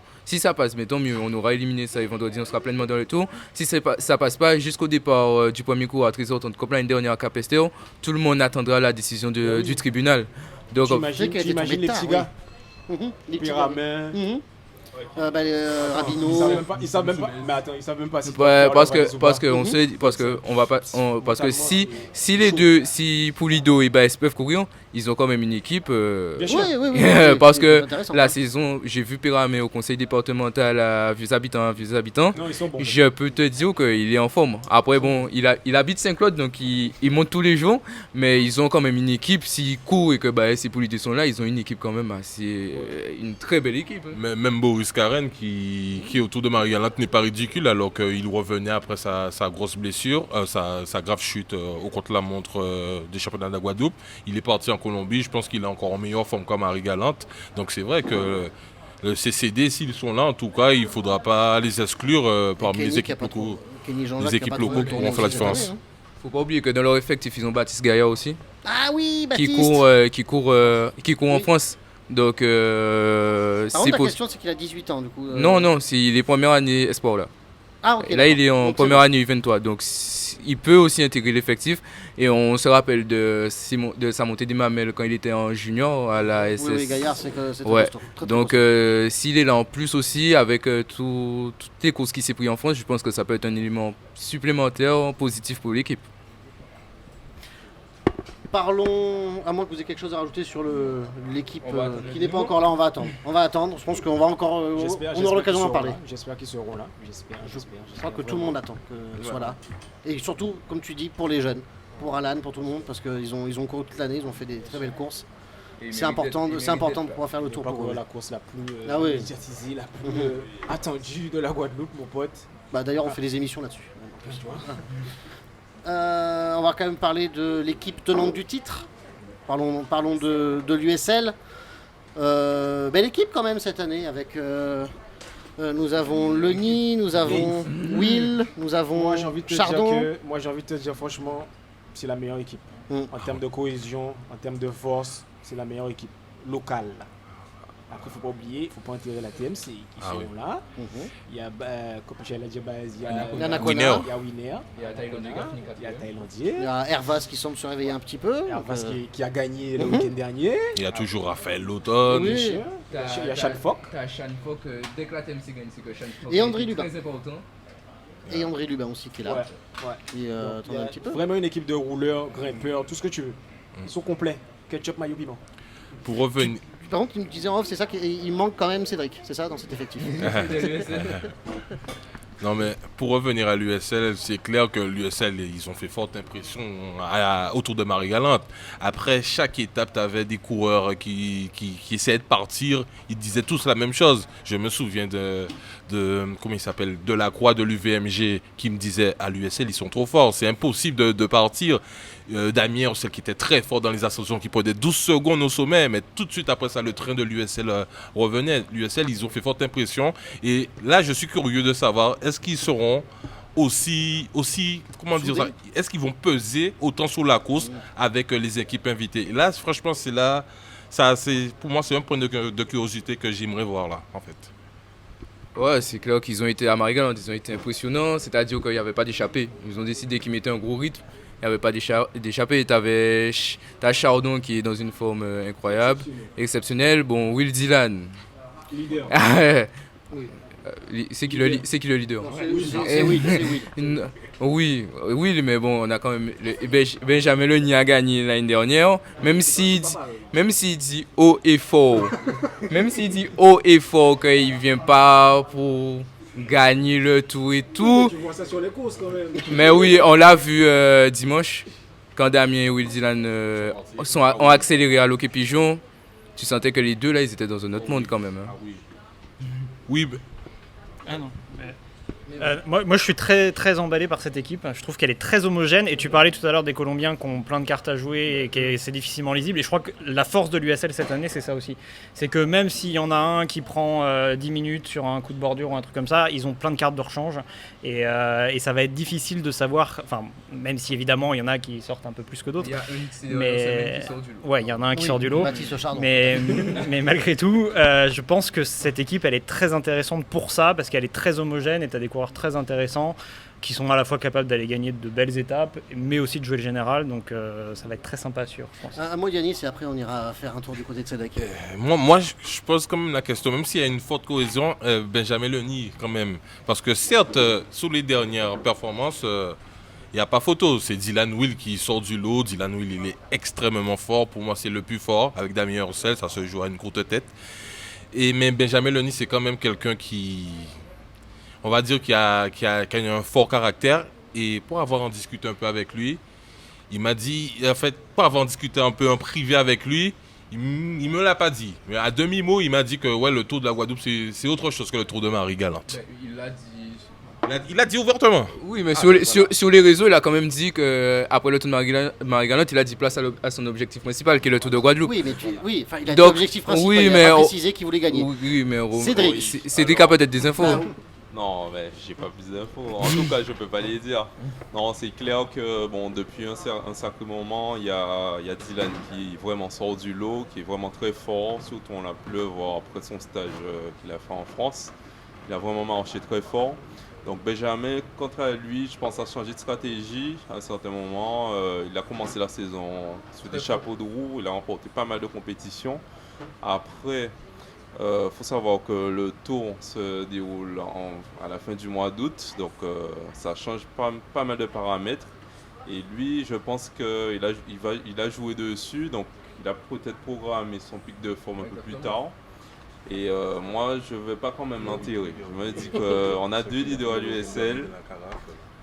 mais tant mieux, on aura éliminé ça et vendredi, on sera pleinement dans le tour. Si ça passe pas, jusqu'au départ du premier cours à 13h30, comme l'année dernière à Capestero, tout le monde attendra la décision du tribunal. Donc, T'imagines qu'elle était les tombée petits tard, gars, Les petits Pyramid. Rabineau. Ils savent même pas. Mais attends, ils savent même pas si. ouais, parce que si les deux, si Pulido et Baez peuvent courir, ils ont quand même une équipe. Bien sûr. Oui, Parce c'est que intéressant. la saison, j'ai vu Pyramid au conseil départemental à Vieux Habitants. Non, ils sont bons. Je peux te dire qu'il est en forme. Après, bon, il habite Saint-Claude, donc il monte tous les jours. Mais ils ont quand même une équipe. S'ils courent et que Baez et Pulido sont là, ils ont une équipe quand même assez. Une très belle équipe. Mais même Boris Carène qui est autour de Marie-Galante n'est pas ridicule alors qu'il revenait après sa grosse blessure, sa grave chute au contre-la-montre des championnats de la Guadeloupe. Il est parti en Colombie, je pense qu'il est encore en meilleure forme qu'à Marie-Galante. Donc c'est vrai que le CCD, s'ils sont là, en tout cas, il ne faudra pas les exclure parmi les équipes locaux. Les équipes locaux qui pourront faire la différence. Faut pas oublier que dans leur effectif, ils ont Baptiste Gaillard aussi, Ah oui, qui Baptiste. court en Oui. France. Donc, Par contre, c'est la possible. question, c'est qu'il a 18 ans, du coup. Non, c'est les premières années espoir là. Ah, ok. Et là, il est en Donc, première année U23. Donc, il peut aussi intégrer l'effectif. Et on se rappelle de sa montée des mamelles quand il était en junior à la SS. Oui, Gaillard, c'est très Ouais. costaud. Très, très Donc, costaud. s'il est là en plus aussi, avec toutes les courses qu'il s'est pris en France, je pense que ça peut être un élément supplémentaire positif pour l'équipe. Parlons, à moins que vous ayez quelque chose à rajouter sur l'équipe On va attendre qui le n'est pas niveau. encore là, on va attendre. On va attendre, je pense qu'on va encore. On aura l'occasion d'en parler. J'espère qu'ils seront là. J'espère. Je crois que tout le monde attend qu'ils soient là. Et surtout, comme tu dis, pour les jeunes, pour Alan, pour tout le monde, parce qu'ils ont couru toute l'année, ils ont fait des très belles courses. C'est important de pouvoir faire le tour Pas pour eux. la course la plus Ah oui. médiatisée, la plus attendue de la Guadeloupe, mon pote. Bah, d'ailleurs, on fait des émissions là-dessus. On va quand même parler de l'équipe tenante du titre. Parlons de l'USL. Belle équipe quand même cette année avec nous avons Lenny, nous avons Will, nous avons Moi, j'ai envie de te Chardon. dire franchement, c'est la meilleure équipe. En termes de cohésion, en termes de force, c'est la meilleure équipe locale. Après, il ne faut pas oublier, il ne faut pas enterrer la TMC qui sont là. Il y a, comme j'allais dire, il y a Nakona. il y a Winner, Il y a il y a Thaïlandais, Il y a Hervas qui semble se réveiller un petit peu. Hervas qui a gagné le week-end dernier. Il y a toujours Raphaël Lautonne. Oui. Il y a Sean Fock. T'as Sean Fock, dès que la TMC gagne, c'est que Sean Fock Et André est Lubin. très important. Et André Lubin aussi qui est là. Ouais. Qui Donc, attend il y a un petit peu. vraiment une équipe de rouleurs, grimpeurs, tout ce que tu veux. Ils sont complets. Ketchup, maillot, piment. Pour revenir. Par contre, tu me disais en off, c'est ça qu'il manque quand même Cédric, c'est ça dans cet effectif. Non mais pour revenir à l'USL, c'est clair que l'USL, ils ont fait forte impression autour de Marie-Galante. Après chaque étape, tu avais des coureurs qui essayaient de partir, ils disaient tous la même chose. Je me souviens comment il s'appelle, Delacroix de l'UVMG qui me disait à l'USL, ils sont trop forts, c'est impossible de partir. Damien, celle qui était très fort dans les ascensions, qui prenait 12 secondes au sommet, mais tout de suite après ça, le train de l'USL revenait. L'USL, ils ont fait forte impression. Et là, je suis curieux de savoir, est-ce qu'ils seront aussi comment dire ça, est-ce qu'ils vont peser autant sur la course avec les équipes invitées? Et là, franchement, pour moi, c'est un point de curiosité que j'aimerais voir là, en fait. Ouais, c'est clair qu'ils ont été à Marie-Galante, ils ont été impressionnants, c'est-à-dire qu'il n'y avait pas d'échappée. Ils ont décidé qu'ils mettaient un gros rythme, il n'y avait pas d'échappée. T'as Chardon qui est dans une forme incroyable, exceptionnelle. Bon, Will Dylan. Leader. C'est qui le leader? C'est Will. Oui, mais bon, on a quand même. Benjamin Leni a gagné l'année dernière, même s'il dit haut et fort. Même s'il dit haut et fort qu'il ne vient pas pour gagner le tour et tout. Tu vois ça sur les courses quand même. Mais oui, on l'a vu dimanche, quand Damien et Will Dylan ont accéléré à l'Hockey Pigeon. Tu sentais que les deux là, ils étaient dans un autre monde quand même. Hein. Oui, Ah non. Moi, je suis très, très emballé par cette équipe. Je trouve qu'elle est très homogène. Et tu parlais tout à l'heure des Colombiens qui ont plein de cartes à jouer et que c'est difficilement lisible. Et je crois que la force de l'USL cette année, c'est ça aussi. C'est que même s'il y en a un qui prend 10 minutes sur un coup de bordure ou un truc comme ça, ils ont plein de cartes de rechange. Et ça va être difficile de savoir. Enfin, même si évidemment, il y en a qui sortent un peu plus que d'autres. Il y a un Mais qui sort du lot. ouais, il y en a un qui sort du lot. Baptiste Chardon. Mais malgré tout, je pense que cette équipe, elle est très intéressante pour ça, parce qu'elle est très homogène et tu as des coureurs très intéressants qui sont à la fois capables d'aller gagner de belles étapes, mais aussi de jouer le général. Donc ça va être très sympa à suivre, je pense. Un mot Yanis et après on ira faire un tour du côté de Sedec. Moi, je pose quand même la question, même s'il y a une forte cohésion, Benjamin Leni quand même. Parce que certes, sur les dernières performances, il n'y a pas photo. C'est Dylan Will qui sort du lot. Dylan Will, il est extrêmement fort. Pour moi, c'est le plus fort. Avec Damien Roussel, ça se joue à une courte tête. Mais Benjamin Leni, c'est quand même quelqu'un qui... On va dire qu'il a un fort caractère. Et pour avoir en discuté un peu avec lui, il m'a dit, en fait, pour avoir discuté un peu en privé avec lui, il me l'a pas dit. Mais à demi-mot, il m'a dit que ouais, le Tour de la Guadeloupe, c'est autre chose que le Tour de Marie-Galante. Il l'a dit. Il a dit ouvertement. Oui, mais sur les réseaux, il a quand même dit qu'après le Tour de Marie-Galante, il a dit place à son objectif principal, qui est le Tour de Guadeloupe. Oui, mais il a dit Donc, l'objectif principal. oui, il mais a pas précisé qu'il voulait gagner. Oui, mais Cédric. Cédric a peut-être des infos. Ah, Non, mais j'ai pas plus d'infos. En tout cas, je peux pas les dire. Non, c'est clair que bon, depuis un certain moment, il y a Dylan qui vraiment sort du lot, qui est vraiment très fort. Surtout, on l'a pu le voir après son stage qu'il a fait en France. Il a vraiment marché très fort. Donc Benjamin, quant à lui, je pense a changé de stratégie à un certain moment. Il a commencé la saison sur des chapeaux de roue. Il a remporté pas mal de compétitions. Après, faut savoir que le tour se déroule à la fin du mois d'août, donc ça change pas mal de paramètres. Et lui, je pense qu'il a joué dessus, donc il a peut-être programmé son pic de forme un peu plus tard. Et moi, je ne vais pas quand même l'enterrer. Je me dis qu'on a deux leaders à l'USL.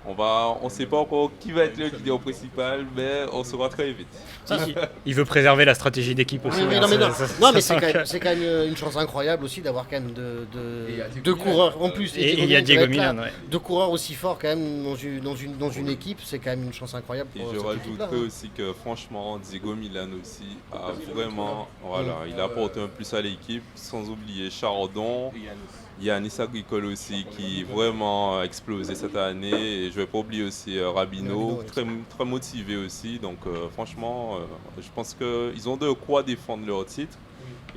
On ne sait pas encore qui va être le leader principal, mais on saura très vite. Il veut préserver la stratégie d'équipe aussi. Oui, hein, non, mais c'est quand même une chance incroyable aussi d'avoir quand même deux coureurs en plus. Et il y a Diego Milan, ouais. Deux coureurs aussi forts quand même dans une équipe, c'est quand même une chance incroyable. Et je rajouterais aussi que franchement, Diego Milan aussi a vraiment, il apporte un plus à l'équipe, sans oublier Chardon. Yanis Agricole aussi qui vraiment a explosé cette année, et je ne vais pas oublier aussi Rabino, très motivé aussi, donc franchement je pense qu'ils ont de quoi défendre leur titre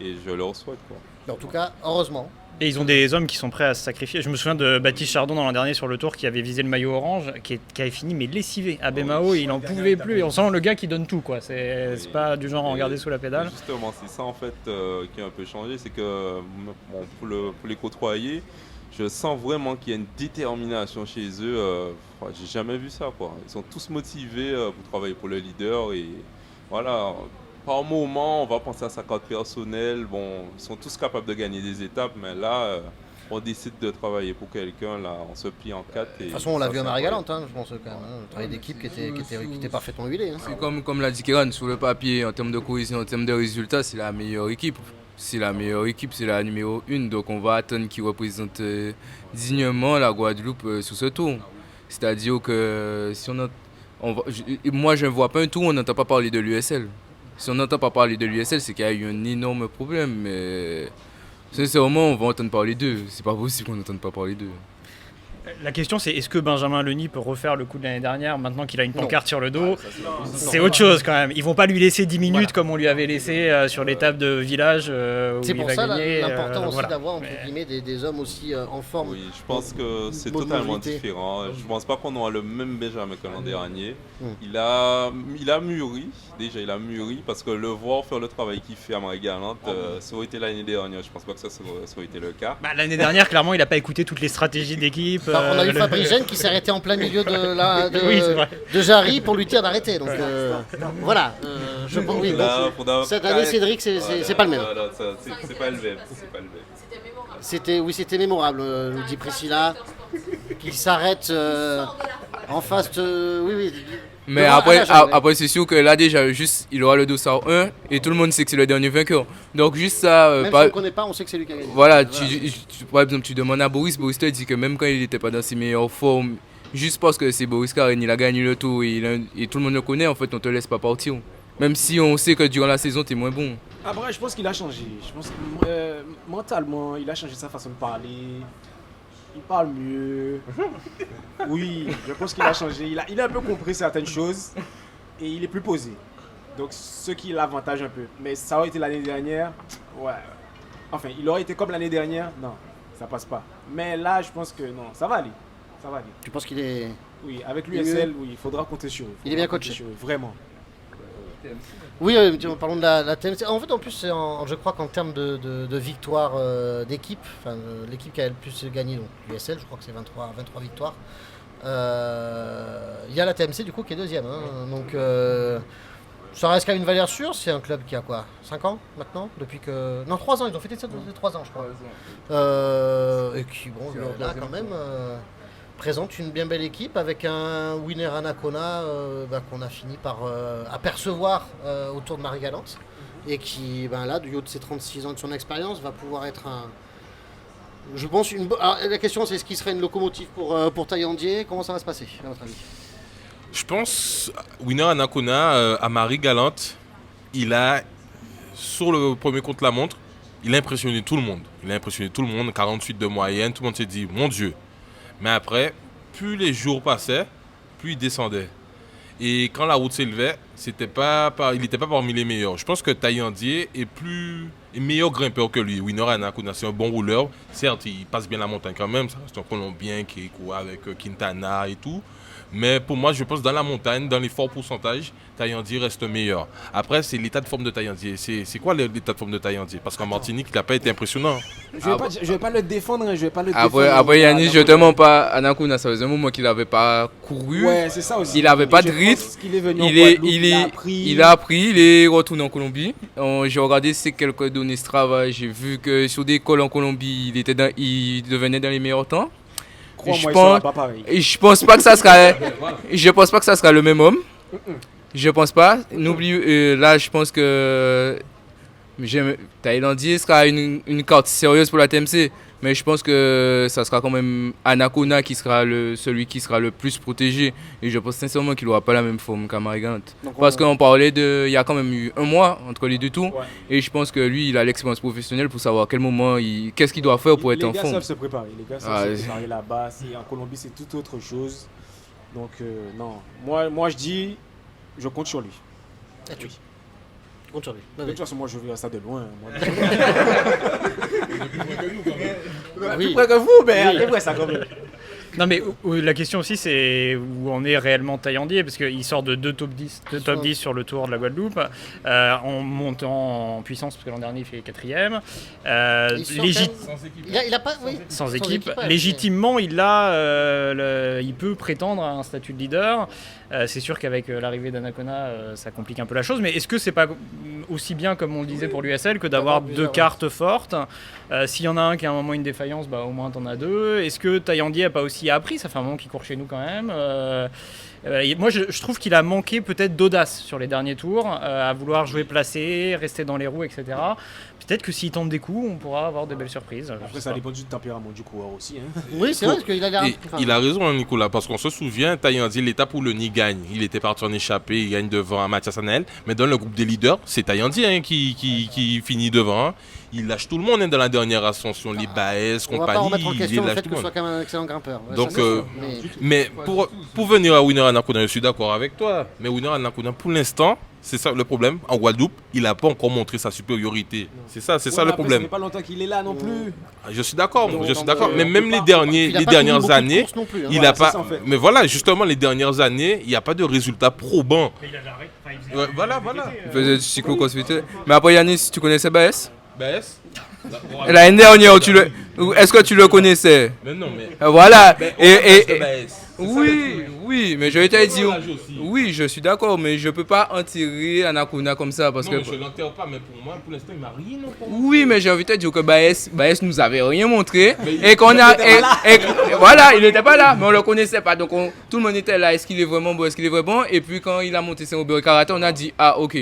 et je leur souhaite quoi. Mais en tout cas, heureusement. Et ils ont des hommes qui sont prêts à se sacrifier. Je me souviens de Baptiste Chardon dans l'an dernier sur le Tour qui avait visé le maillot orange, qui avait fini mais lessivé. À Bemao, il n'en pouvait plus. Et on sent le gars qui donne tout, quoi. C'est pas du genre à regarder sous la pédale. Justement, c'est ça en fait qui a un peu changé, c'est que pour les côtoyer, je sens vraiment qu'il y a une détermination chez eux. J'ai jamais vu ça, quoi. Ils sont tous motivés pour travailler pour le leader et voilà. Par moment, on va penser à sa carte personnelle. Bon, ils sont tous capables de gagner des étapes, mais là, on décide de travailler pour quelqu'un, là, on se plie en quatre. De toute façon, on l'a vu à Marie-Galante, hein, je pense quand même. Le travail d'équipe qui était parfaitement huilé. Hein. C'est comme l'a dit Kéran, sur le papier, en termes de cohésion, en termes de résultats, c'est la meilleure équipe. C'est la meilleure équipe, c'est la numéro 1. Donc on va attendre qu'ils représentent dignement la Guadeloupe sur ce tour. C'est-à-dire que si moi je ne vois pas un tour, on n'entend pas parler de l'USL. Si on n'entend pas parler de l'USL, c'est qu'il y a eu un énorme problème. Mais sincèrement, on va entendre parler d'eux. C'est pas possible qu'on n'entende pas parler d'eux. La question c'est est-ce que Benjamin Leny peut refaire le coup de l'année dernière maintenant qu'il a une pancarte sur le dos? C'est autre chose quand même. Ils vont pas lui laisser 10 minutes comme on lui avait laissé sur l'étape de village où c'est il pour va ça gagner. l'important aussi Voilà. d'avoir entre guillemets des hommes aussi en forme. Oui, je pense que c'est Bonne totalement mobilité. différent. Je pense pas qu'on aura le même Benjamin que l'an dernier. Mm. Il a mûri, déjà il a mûri, parce que le voir faire le travail qu'il fait à Marie-Galante, ça aurait été l'année dernière, je pense pas que ça aurait été le cas. Bah, l'année dernière, clairement, il n'a pas écouté toutes les stratégies d'équipe. Enfin, on a eu Fabrice Gène qui s'est arrêté en plein milieu Oui, c'est vrai. de Jarry pour lui dire d'arrêter. Donc voilà, je pense oui. Là, donc, cette année, Cédric, c'est pas le même. Voilà, c'est pas le même. C'est pas le même. C'était mémorable. C'était mémorable, nous dit Priscilla, qui s'arrête en face de... Oui. Mais Devant après, Anna Jeanne, après c'est sûr que là déjà, juste, il aura le dossard 1 et tout le monde sait que c'est le dernier vainqueur. Donc juste ça... même si on ne connaît pas, on sait que c'est lui qui a gagné. Voilà, par exemple, tu demandes à Boris te dit que même quand il n'était pas dans ses meilleures formes, juste parce que c'est Boris Karen, il a gagné le tour et tout le monde le connaît, en fait, on te laisse pas partir. Même si on sait que durant la saison, tu es moins bon. Après, je pense qu'il a changé. Je pense que mentalement, il a changé sa façon de parler. Il parle mieux. Oui, je pense qu'il a changé. Il a un peu compris certaines choses et il est plus posé. Donc, ce qui l'avantage un peu. Mais ça aurait été l'année dernière. Ouais. Enfin, il aurait été comme l'année dernière. Non, ça passe pas. Mais là, je pense que non, ça va aller. Ça va aller. Tu penses qu'il est... Oui, avec Il est l'USL, mieux. oui, il faudra compter sur eux. Il est bien coaché. Vraiment. Oui, parlons de la TMC. En fait, en plus, je crois qu'en termes de victoire d'équipe, l'équipe qui a le plus gagné, donc l'USL, je crois que c'est 23 victoires. Il y a la TMC du coup qui est deuxième. Hein. Donc ça reste quand même une valeur sûre. C'est un club qui a quoi, 5 ans maintenant depuis que... Non, 3 ans, ils ont fêté ça depuis 3 ans, je crois. Et qui, bon, là quand même... présente une bien belle équipe avec un winner Anacona qu'on a fini par apercevoir autour de Marie-Galante et qui, là, du haut de ses 36 ans de son expérience, va pouvoir être un... Je pense Alors, la question c'est est-ce qu'il serait une locomotive pour Taillandier? Comment ça va se passer à votre avis? Je pense, winner Anacona à Marie-Galante, il a, sur le premier contre la montre, il a impressionné tout le monde. 48 de moyenne, tout le monde s'est dit, mon Dieu. Mais après, plus les jours passaient, plus il descendait. Et quand la route s'élevait, il n'était pas parmi les meilleurs. Je pense que Taillandier est meilleur grimpeur que lui. Winner Anacona, c'est un bon rouleur. Certes, il passe bien la montagne quand même. C'est un Colombien qui court avec Quintana et tout. Mais pour moi, je pense que dans la montagne, dans les forts pourcentages, Taillandier reste meilleur. Après, c'est l'état de forme de Taillandier. C'est quoi l'état de forme de Taillandier? Parce qu'en Martinique, il n'a pas été impressionnant. Je vais pas le défendre. Après Yannis, je te mens pas, Anacona, ça faisait un moment qu'il n'avait pas couru. Ouais, c'est ça aussi. Il n'avait pas de Je rythme. pense qu'il est venu en Il Guadeloupe, a appris, il est retourné en Colombie. J'ai regardé ses quelques données Strava, j'ai vu que sur des cols en Colombie, il devenait dans les meilleurs temps. Crois-moi, il sera pas pareil. Je pense pas que ça sera le même homme. Je pense pas. N'oublie, là, je pense que Taillandier sera une carte sérieuse pour la TMC. Mais je pense que ça sera quand même Anacona qui sera celui qui sera le plus protégé. Et je pense sincèrement qu'il n'aura pas la même forme qu'à Marie-Galante. Parce qu'on parlait il y a quand même eu un mois entre les deux tours. Ouais. Et je pense que lui, il a l'expérience professionnelle pour savoir à quel moment, qu'est-ce qu'il doit faire pour être en forme. Les gars savent se préparer. Se préparer là-bas. En Colombie, c'est tout autre chose. Donc, non. Moi, je dis, je compte sur lui. Oui. Compte sur lui. De toute façon, moi, je verrai ça de loin. Oui. Plus près que vous, mais après ça quand même. Non mais la question aussi c'est où on est réellement Taillandier parce qu'il sort de deux top 10 sur le tour de la Guadeloupe en montant en puissance parce que l'an dernier il fait 4ème. Il a pas, oui, sans équipe. Légitimement il peut prétendre à un statut de leader. C'est sûr qu'avec l'arrivée d'Anacona, ça complique un peu la chose. Mais est-ce que c'est pas aussi bien, comme on le disait pour l'USL, que d'avoir deux cartes fortes? S'il y en a un qui a un moment une défaillance, au moins t'en as deux. Est-ce que Taillandier n'a pas aussi appris? Ça fait un moment qu'il court chez nous quand même. Moi, je trouve qu'il a manqué peut-être d'audace sur les derniers tours, à vouloir jouer placé, rester dans les roues, etc. Peut-être que s'il tente des coups, on pourra avoir de belles surprises. Après, ça dépend du tempérament du coureur aussi. Hein. Oui, c'est vrai, parce qu'il a l'air. Il a raison, Nicolas, parce qu'on se souvient, Taillandier, l'étape où le Nid gagne, il était parti en échappée, il gagne devant Mathias Anel, mais dans le groupe des leaders, c'est Taillandier qui finit devant. Il lâche tout le monde dans la dernière ascension, les Baez, On va pas remettre en compagnie, il question le lâche fait tout que le ce soit monde. quand même un excellent grimpeur. Ouais, Donc, ça, c'est sûr, mais pour venir à Winner Anaconda, je suis d'accord avec toi. Mais Winner Anaconda, pour l'instant, c'est ça le problème. En Guadeloupe, il n'a pas encore montré sa supériorité. C'est ça le problème. Ça fait pas longtemps qu'il est là non plus. Je suis d'accord, Donc, Mais même les dernières années, il Voilà, a pas. c'est ça, en fait. Mais voilà, justement, les dernières années, il n'y a pas de résultat probant. Ouais, voilà. Il faisait du cyclo-crossfit. Mais après, Yanis, tu connaissais Baez? Baez. L'année dernière, est-ce que tu le connaissais? Mais non, mais. Voilà. Baez. Oui, mais je t'ai dit. Oui, je suis d'accord, mais je peux pas enterrer Anacona comme ça parce Non, que. mais je ne l'enterre pas, mais pour moi, pour l'instant, il m'a rien. Oui, mais j'ai envie de te dire que Baez nous avait rien montré et qu'on a. Voilà, il n'était pas là, mais on le connaissait pas. Donc tout le monde était là. Est-ce qu'il est vraiment bon? Est-ce qu'il est vraiment bon? Et puis quand il a monté son Uber Karate, on a dit ah ok.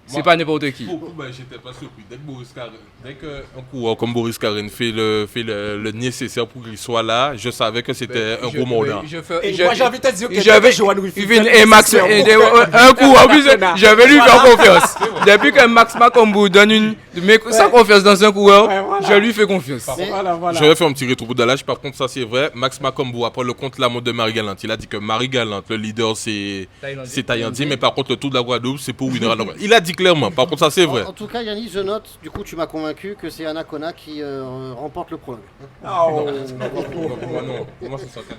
C'est pas n'importe qui. J'étais pas surpris. Dès qu'un coureur comme Boris Karen fait le nécessaire pour qu'il soit là, je savais que c'était un gros mordant. Moi, j'ai envie de te dire que j'avais Johan Wilfried. Et Max, un coup, en plus, je vais lui faire confiance. Depuis que Max Macombo donne sa confiance dans un coureur, je lui fais confiance. Je vais faire un petit rétro d'âge. Par contre, ça c'est vrai. Max Macombo, après le contre-la-montre de Marie Galante, il a dit que Marie Galante, le leader, c'est Taillandier, mais par contre, le tour de la Guadeloupe, c'est pour Winner Anaconda. Il a dit clairement. Par contre, ça c'est vrai. En tout cas, Yannis, je note, du coup, tu m'as convaincu que c'est Anacona qui remporte le prologue.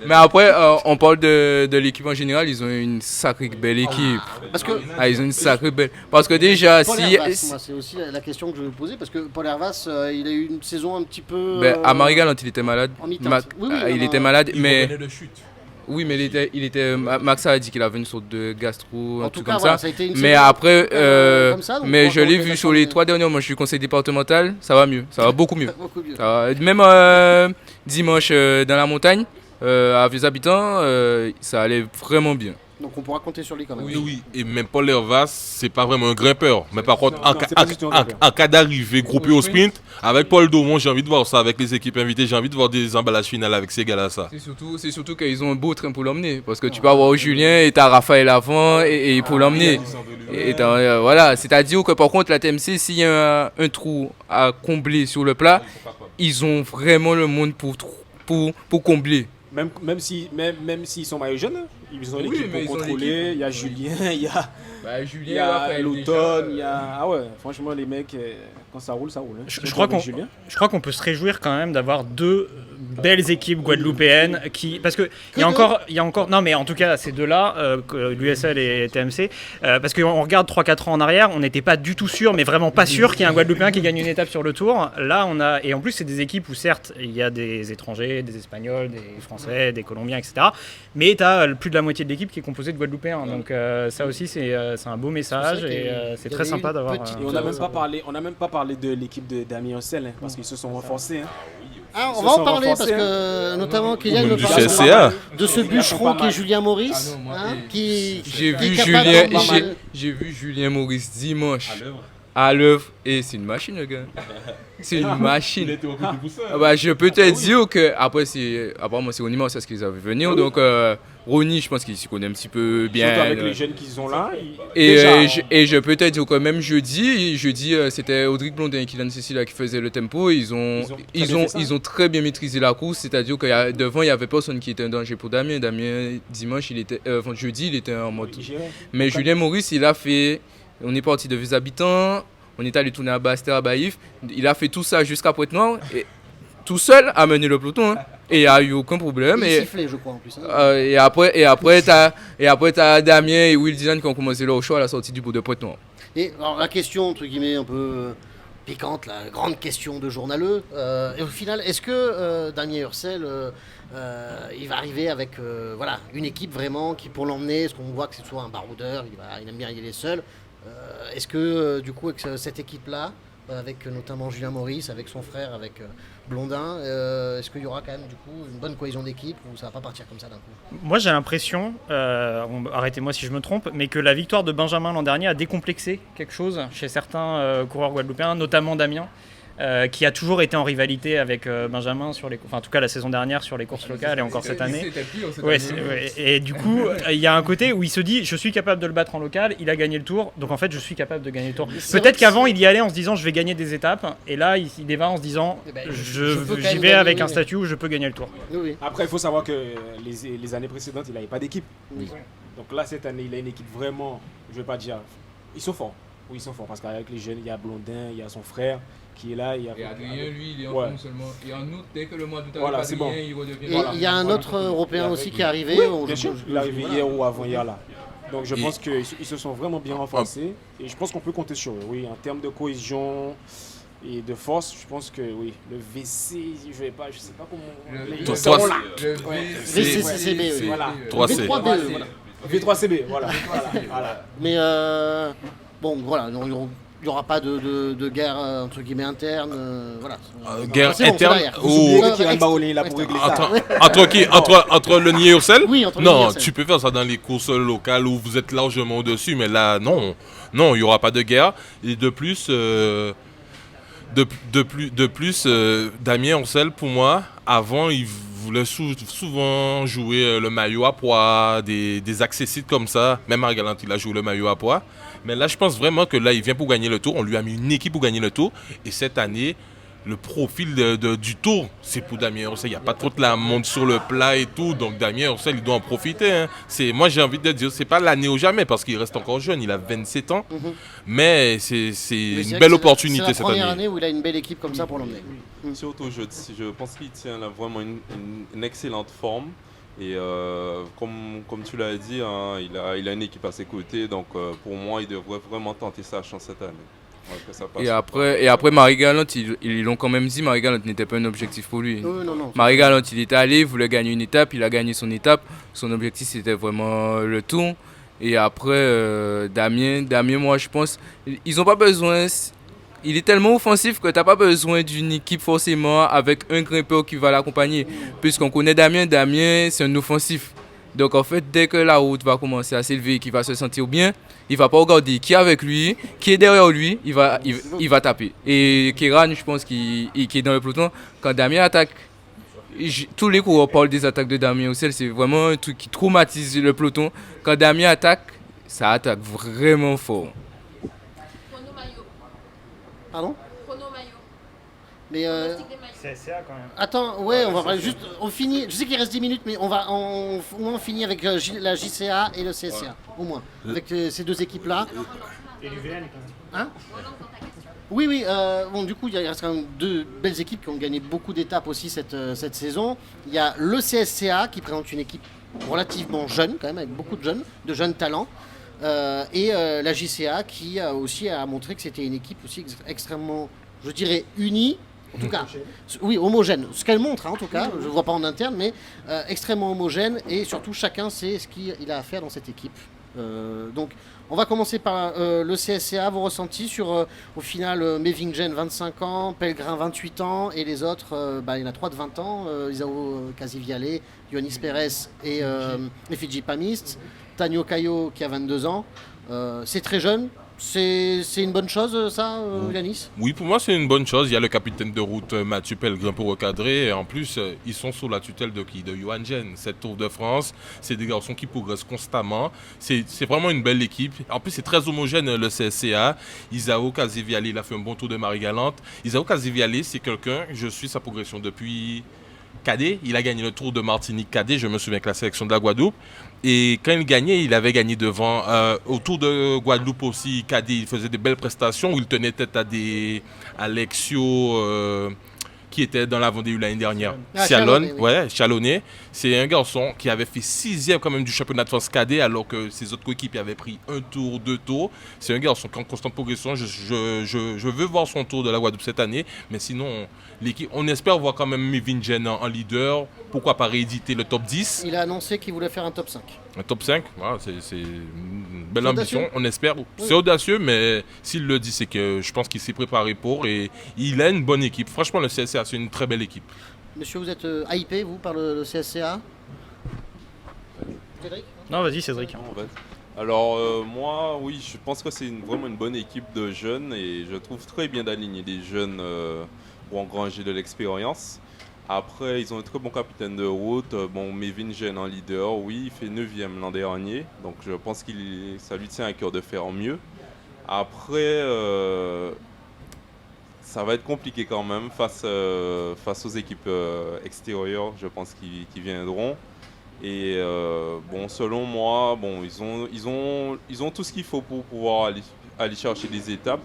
Mais après, on parle de l'équipe en général, ils ont une sacrée belle équipe. Parce que ils ont une sacrée belle. Parce que déjà, Paul Hervas, moi, c'est aussi la question que je vais vous poser, parce que Paul Hervas, il a eu une saison un petit peu. À Marie-Galante, il était malade. En mi-temps. Il était malade, mais. de chute. Oui, mais il était. Max a dit qu'il avait une sorte de gastro, un truc comme voilà, ça. a été une Mais saison après, comme ça, donc mais on je l'ai peut vu mettre sur les 3 derniers matchs du conseil départemental, ça va mieux, ça va beaucoup mieux. beaucoup mieux. Même dimanche dans la montagne, à Vieux Habitants, ça allait vraiment bien. Donc on pourra compter sur lui quand même. Oui. Et même Paul Hervas, c'est pas vraiment un grimpeur. Mais par contre, c'est pas du tout un grimpeur. en cas d'arrivée groupé au sprint, avec Paul Daumont, j'ai envie de voir ça avec les équipes invitées. J'ai envie de voir des emballages finales avec ces gars-là. Ça. C'est surtout qu'ils ont un beau train pour l'emmener. Parce que tu peux avoir Julien et t'as Raphaël avant et pour l'emmener. Voilà, c'est-à-dire que par contre, la TMC, s'il y a un trou à combler sur le plat, ils ont vraiment le monde pour combler. Même s'ils sont maillot jeunes, ils ont l'équipe pour contrôler. Il y a Julien, il y a l'automne, il y a. Ah ouais, franchement, les mecs, quand ça roule, ça roule. Hein. Je crois qu'on peut se réjouir quand même d'avoir deux belles équipes guadeloupéennes parce que il y a encore non mais en tout cas ces deux-là, l'USL et TMC, parce qu'on regarde 3-4 ans en arrière, on n'était pas du tout sûr, mais vraiment pas sûr qu'il y ait un Guadeloupéen qui gagne une étape sur le Tour. Là on a, et en plus c'est des équipes où certes il y a des étrangers, des Espagnols, des Français, des Colombiens, etc. Mais tu as plus de la moitié de l'équipe qui est composée de Guadeloupéens, donc ça aussi c'est un beau message et c'est très sympa d'avoir. Et on n'a même pas parlé de l'équipe de Damien Ancel, hein, parce qu'ils se sont renforcés. Hein. Ah, on va en parler parce que notamment Kylian me parle de ce bûcheron qui est Julien Maurice, qui j'ai vu Julien Maurice dimanche à l'œuvre et c'est une machine le gars. C'est une machine. Je peux te dire que apparemment c'est Ronnie c'est ce qu'ils avaient venir donc Ronnie je pense qu'il s'y connaît un petit peu bien. Surtout avec les jeunes qu'ils ont là. Et je peux te dire que même jeudi c'était Audric Blondin et Kylian Cécile qui faisaient le tempo. Ils ont très bien maîtrisé la course, c'est-à-dire que devant il y avait personne qui était un danger pour Damien. Damien dimanche jeudi il était en mode. Mais Julien Maurice il a fait. On est parti de Vieux Habitants, on est allé tourner à Bastère, à Baïf. Il a fait tout ça jusqu'à Pointe-Noire, et tout seul a mené le peloton. Hein. Et il n'y a eu aucun problème. Il sifflait, je crois, en plus. Et après, t'as Damien et Will Dylan qui ont commencé leur show à la sortie du bout de Pointe-Noire. Et alors, la question, entre guillemets, un peu piquante, la grande question de journaleux. Et au final, est-ce que Damien Hurcel, il va arriver avec une équipe vraiment qui pour l'emmener, est-ce qu'on voit que c'est soit un baroudeur, il aime bien y aller seul. Est-ce que du coup avec cette équipe-là, avec notamment Julien Maurice, avec son frère, avec Blondin, est-ce qu'il y aura quand même du coup une bonne cohésion d'équipe ou ça va pas partir comme ça d'un coup? Moi j'ai l'impression, arrêtez-moi si je me trompe, mais que la victoire de Benjamin l'an dernier a décomplexé quelque chose chez certains coureurs guadeloupéens, notamment Damien, qui a toujours été en rivalité avec Benjamin en tout cas la saison dernière sur les courses locales et encore cette année. Et du coup, il y a un côté où il se dit je suis capable de le battre en local, il a gagné le Tour, donc en fait je suis capable de gagner le Tour. Peut-être qu'avant il y allait en se disant je vais gagner des étapes, et là il y va en se disant j'y vais avec un statut où je peux gagner le Tour. Oui. Après, il faut savoir que les années précédentes, il n'avait pas d'équipe. Oui. Donc là, cette année, il a une équipe vraiment, je ne vais pas dire, ils sont forts. Oui, ils sont forts parce qu'avec les jeunes, il y a Blondin, il y a son frère qui est là. Et Adrien, lui, il est en forme seulement. Et en août, dès que le mois d'août arrive, Voilà, Adrien, c'est bon. il redevient. Et il y a un autre Européen aussi qui est arrivé. Bien sûr, il est arrivé hier ou avant-hier là. Donc je pense qu'ils se sont vraiment bien renforcés et je pense qu'on peut compter sur eux. Oui, en termes de cohésion et de force, je pense que oui, le VC, je sais pas comment. Le VCCB, oui. Voilà. 3C. V3B, voilà. V3CB, voilà. Mais bon, voilà, il n'y aura pas de guerre entre guillemets interne. Voilà. Guerre C'est bon, c'est interne derrière. ou Oubliez que Kiran Baolé est là pour régler ça. entre qui entre le Nier Hurcel? Oui, entre le Nier Non, Hurcel. tu peux faire ça dans les courses locales où vous êtes largement au-dessus, mais là, non, il n'y aura pas de guerre. Et de plus, Damien Hurcel, pour moi, avant, il voulait souvent jouer le maillot à poids, des accessites comme ça. Même à Galant, il a joué le maillot à poids. Mais là, je pense vraiment que là, il vient pour gagner le Tour. On lui a mis une équipe pour gagner le Tour. Et cette année, le profil du Tour, c'est pour Damien Hurcel. Il n'y a pas trop de la monte sur le plat et tout. Donc Damien Hurcel, il doit en profiter. Hein. Moi, j'ai envie de dire, c'est pas l'année ou jamais parce qu'il reste encore jeune. Il a 27 ans. Mais c'est une belle opportunité cette cette année. C'est la première année où il a une belle équipe comme ça pour l'emmener. Surtout, je pense qu'il tient là vraiment une excellente forme. Et comme tu l'as dit, hein, il a une équipe à ses côtés. Donc pour moi, il devrait vraiment tenter sa chance cette année. Ouais, que ça passe. Et après Marie-Galante, ils l'ont quand même dit, Marie-Galante n'était pas un objectif pour lui. Non. Marie-Galante, il était allé, il voulait gagner une étape, il a gagné son étape. Son objectif, c'était vraiment le Tour. Et après, Damien, moi, je pense, ils n'ont pas besoin. Il est tellement offensif que tu n'as pas besoin d'une équipe forcément avec un grimpeur qui va l'accompagner. Puisqu'on connaît Damien, c'est un offensif. Donc en fait, dès que la route va commencer à s'élever, qu'il va se sentir bien, il va pas regarder qui est avec lui, qui est derrière lui, il va taper. Et Kéran, je pense qui est dans le peloton, quand Damien attaque, tous les coureurs parlent des attaques de Damien Hurcel, c'est vraiment un truc qui traumatise le peloton. Quand Damien attaque, ça attaque vraiment fort. Chrono maillot. Pardon? Chrono maillot. Mais Pronostic des maillots. C'est SCA quand même. attends, ouais, on finit. Je sais qu'il reste 10 minutes, mais on finit avec la JCA et le CSCA, au moins, avec ces deux équipes-là. Et l'UVN quand même. Hein? Oui, bon, du coup, il reste quand même deux belles équipes qui ont gagné beaucoup d'étapes aussi cette saison. Il y a le CSCA qui présente une équipe relativement jeune, quand même, avec beaucoup de jeunes talents. Et la JCA qui aussi a montré que c'était une équipe aussi extrêmement, je dirais, unie. En tout cas, oui, homogène. Ce qu'elle montre, hein, en tout cas, je ne vois pas en interne, mais extrêmement homogène et surtout chacun sait ce qu'il a à faire dans cette équipe. Donc, on va commencer par le CSCA, vos ressentis sur, au final, Mevingen 25 ans, Pellegrin 28 ans et les autres, il y en a 3 de 20 ans, Isao Casiviale, Ioannis Perez et Fidji Pamist, Tanio Caio qui a 22 ans. C'est très jeune. C'est une bonne chose, ça, Yanis? Oui, pour moi, c'est une bonne chose. Il y a le capitaine de route Mathieu Pellegrin pour recadrer. Et en plus, ils sont sous la tutelle de qui? De Johan Gen. Cette Tour de France, c'est des garçons qui progressent constamment. C'est vraiment une belle équipe. En plus, c'est très homogène, le CSCA. Isao Casiviale, il a fait un bon tour de Marie-Galante. Isao Casiviale, c'est quelqu'un, je suis sa progression depuis cadet. Il a gagné le Tour de Martinique cadet, je me souviens, que la sélection de la Guadeloupe. Et quand il gagnait, il avait gagné devant. Au Tour de Guadeloupe aussi, cadet, il faisait des belles prestations où il tenait tête à des Alexio, qui était dans la Vendée l'année dernière. Ah, Chalonnet, oui. Ouais, Chalonnet. C'est un garçon qui avait fait 6e quand même du championnat de France cadet alors que ses autres coéquipiers avaient pris 1 tour, 2 tours. C'est un garçon qui est en constante progression. Je veux voir son tour de la Guadeloupe cette année, mais sinon, l'équipe, on espère voir quand même Mévin Jen en leader. Pourquoi pas rééditer le top 10? Il a annoncé qu'il voulait faire un top 5. Un top 5, voilà, c'est une belle C'est ambition, audacieux. on espère. Oui. C'est audacieux, mais s'il le dit, c'est que je pense qu'il s'est préparé pour et il a une bonne équipe. Franchement, le CSCA, c'est une très belle équipe. Monsieur, vous êtes hypé, vous, par le CSCA? Frédéric? Non, vas-y, Cédric. En fait. Alors moi, oui, je pense que c'est vraiment une bonne équipe de jeunes et je trouve très bien d'aligner des jeunes pour engranger de l'expérience. Après, ils ont un très bon capitaine de route. Bon, Mévin Jen en leader, oui, il fait 9e l'an dernier. Donc je pense que ça lui tient à cœur de faire mieux. Après, ça va être compliqué quand même face aux équipes extérieures, je pense, qui viendront. Et bon, selon moi, bon, ils ont tout ce qu'il faut pour pouvoir aller chercher des étapes.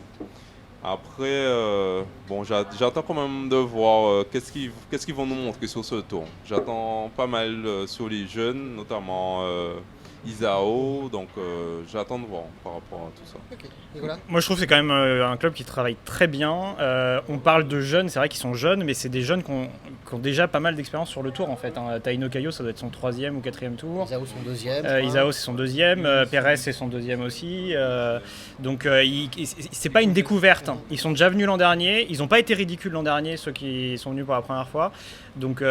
Après, bon, j'attends quand même de voir qu'est-ce qu'ils vont nous montrer sur ce tour. J'attends pas mal sur les jeunes, notamment Isao, donc j'attends de voir par rapport à tout ça. Ok. Nicolas? Moi, je trouve que c'est quand même un club qui travaille très bien. On parle de jeunes, c'est vrai qu'ils sont jeunes, mais c'est des jeunes qui ont déjà pas mal d'expérience sur le tour en fait. Taino Cayo, ça doit être son 3e ou 4e tour. Isao, son 2e. Isao, c'est son 2e. Perez, c'est son 2e aussi. Donc, c'est pas une découverte. Hein. Ils sont déjà venus l'an dernier. Ils n'ont pas été ridicules l'an dernier, ceux qui sont venus pour la première fois. Donc,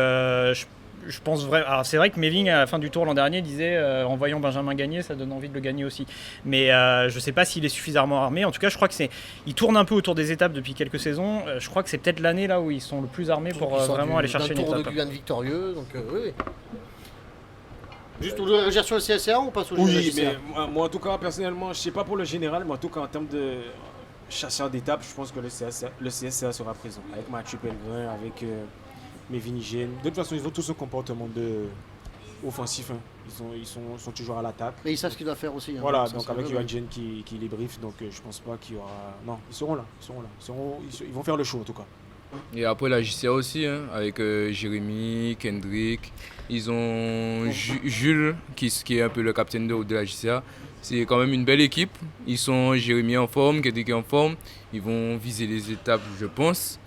je pense vraiment. Alors, c'est vrai que Mévin, à la fin du tour l'an dernier, disait en voyant Benjamin gagner, ça donne envie de le gagner aussi. Mais je sais pas s'il est suffisamment armé. En tout cas, je crois que il tourne un peu autour des étapes depuis quelques saisons. Je crois que c'est peut-être l'année là où ils sont le plus armés pour vraiment aller chercher une un tour étape. de Guyane victorieux, donc oui, oui. Juste, on doit réagir sur le CSCA ou on passe au Oui, GCA? mais moi en tout cas, personnellement, je sais pas pour le général, mais en tout cas en termes de chasseur d'étapes, je pense que le CSCA sera présent. Avec Mathieu Pellegrin, avec Mévin Jen. De toute façon, ils ont tous un comportement offensif. Hein. Ils sont toujours à l'attaque. Mais ils savent ce qu'ils doivent faire aussi. Hein, Voilà, ça, donc ça avec veut, Johan ouais. Jen qui les briefe, donc je pense pas qu'il y aura. Non, ils seront là. Ils vont faire le show en tout cas. Et après la JCA aussi, hein, avec Jérémy, Kendrick. Ils ont Jules, qui est un peu le capitaine de la JCA. C'est quand même une belle équipe. Ils sont Jérémy en forme, Kendrick en forme. Ils vont viser les étapes, je pense.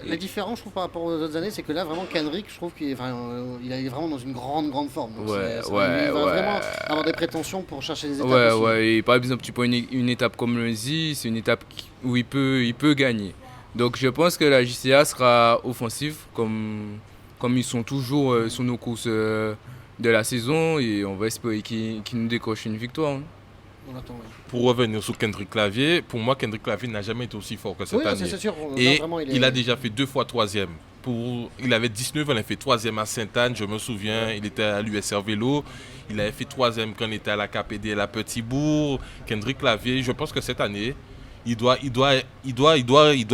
La différence, je trouve, par rapport aux autres années, c'est que là, vraiment, Kendrick, je trouve qu'il est vraiment dans une grande forme. Donc, il va vraiment avoir des prétentions pour chercher des étapes aussi. Ouais. Et par exemple, tu prends une étape comme le Z, c'est une étape où il peut gagner. Donc je pense que la JCA sera offensive, comme ils sont toujours sur nos courses de la saison, et on va espérer qu'ils nous décrochent une victoire. Hein. On attend, ouais. Pour revenir sur Kendrick Clavier, pour moi, Kendrick Clavier n'a jamais été aussi fort que cette Oui, année. c'est sûr. Et Là, vraiment, il a déjà fait 2 fois 3e. Il avait 19 ans, il a fait 3e à Sainte-Anne, je me souviens. Il était à l'USR Vélo. Il avait fait 3e quand il était à la KPD à Petit-Bourg. Kendrick Clavier, je pense que cette année, il doit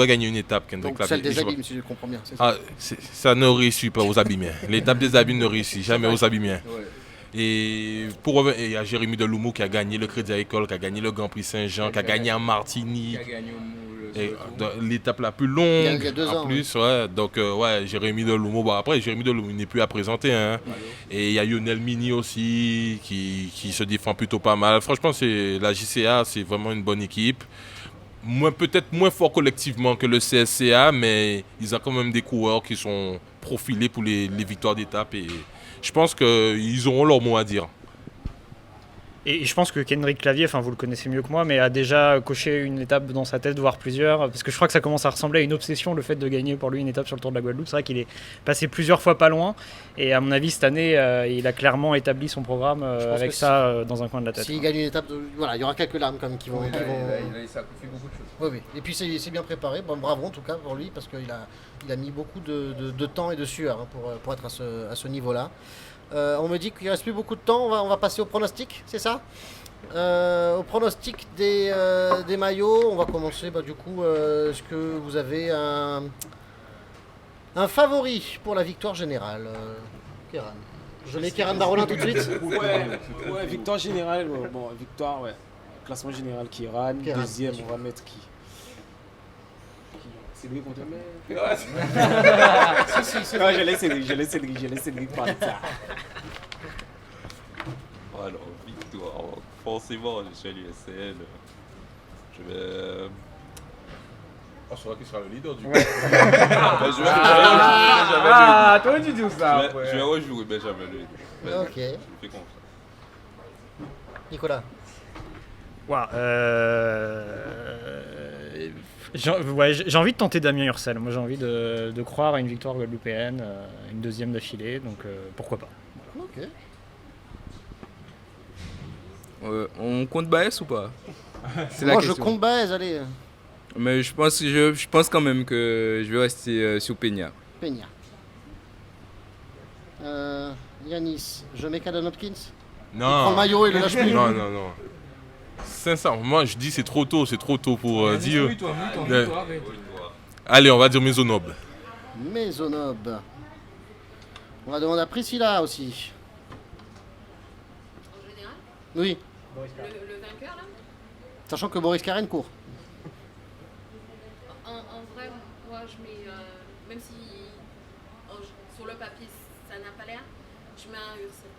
gagner une étape, Kendrick Donc Clavier. celle des Et je Abîmes, vois- si je comprends bien. C'est ça. ça ne réussit pas aux Abîmiens. L'étape des Abîmes ne réussit jamais aux Abîmiens. Ouais. Et pour revenir, il y a Jérémy Deloumo qui a gagné le Crédit Agricole, qui a gagné le Grand Prix Saint-Jean, qui a gagné en Martinique. Qui a gagné Et dans l'étape la plus Il longue, y a 2 en ans, plus, ouais. Donc, Jérémy Deloumo. Bon, après, Jérémy Deloumo il n'est plus à présenter. Hein. Et il y a Lionel Mini aussi, qui se défend plutôt pas mal. Franchement, la JCA, c'est vraiment une bonne équipe. Peut-être moins fort collectivement que le CSCA, mais ils ont quand même des coureurs qui sont profilés pour les victoires d'étape. Et je pense qu'ils auront leur mot à dire. Et je pense que Kendrick Clavier, enfin vous le connaissez mieux que moi, mais a déjà coché une étape dans sa tête, voire plusieurs, parce que je crois que ça commence à ressembler à une obsession, le fait de gagner pour lui une étape sur le Tour de la Guadeloupe. C'est vrai qu'il est passé plusieurs fois pas loin, et à mon avis cette année, il a clairement établi son programme pense avec que ça dans un coin de la tête. S'il gagne une étape, voilà, il y aura quelques larmes quand même qui vont. Il sacrifie beaucoup de choses. Oui, oui. Et puis c'est bien préparé. Bon, bravo en tout cas pour lui parce qu'il a mis beaucoup de temps et de sueur hein, pour être à ce niveau-là. On me dit qu'il ne reste plus beaucoup de temps. On va passer au pronostic, c'est ça? Au pronostic des maillots, on va commencer du coup. Est-ce que vous avez un favori pour la victoire générale, Kéran? Je mets Kéran Darolin tout de suite. Ouais, victoire générale. Victoire, ouais. Classement général Kéran. Kéran, Deuxième, bien sûr. on va mettre qui? Cédric contre moi. Non, je laisse Cédric parler de ça. Alors, victoire. Forcément, je suis à l'USL. Je vais. Oh, c'est vrai qu'il sera le leader du coup. Ben, Toi tu dis ça. je vais rejouer Benjamin Louis. Ok. Je fais confiance. Nicolas. Ouah, j'ai envie de tenter Damien Ursel. Moi, j'ai envie de croire à une victoire guadeloupéenne, une deuxième d'affilée, donc pourquoi pas. Ok. On compte Baez ou pas? C'est la Moi, je question. compte Baez, allez. Mais je pense quand même que je vais rester sur Peña. Peña. Yanis, je mets Caden Hopkins. Il prend le Non. maillot et le lâche plus. Non. Sincèrement, moi je dis c'est trop tôt pour dire. Allez, on va dire Maisonneuve. Maisonneuve. On va demander à Priscilla aussi. En général, Oui, le vainqueur là, sachant que Boris Karen court. en vrai, moi je mets, même si sur le papier ça n'a pas l'air, je mets un Ursel.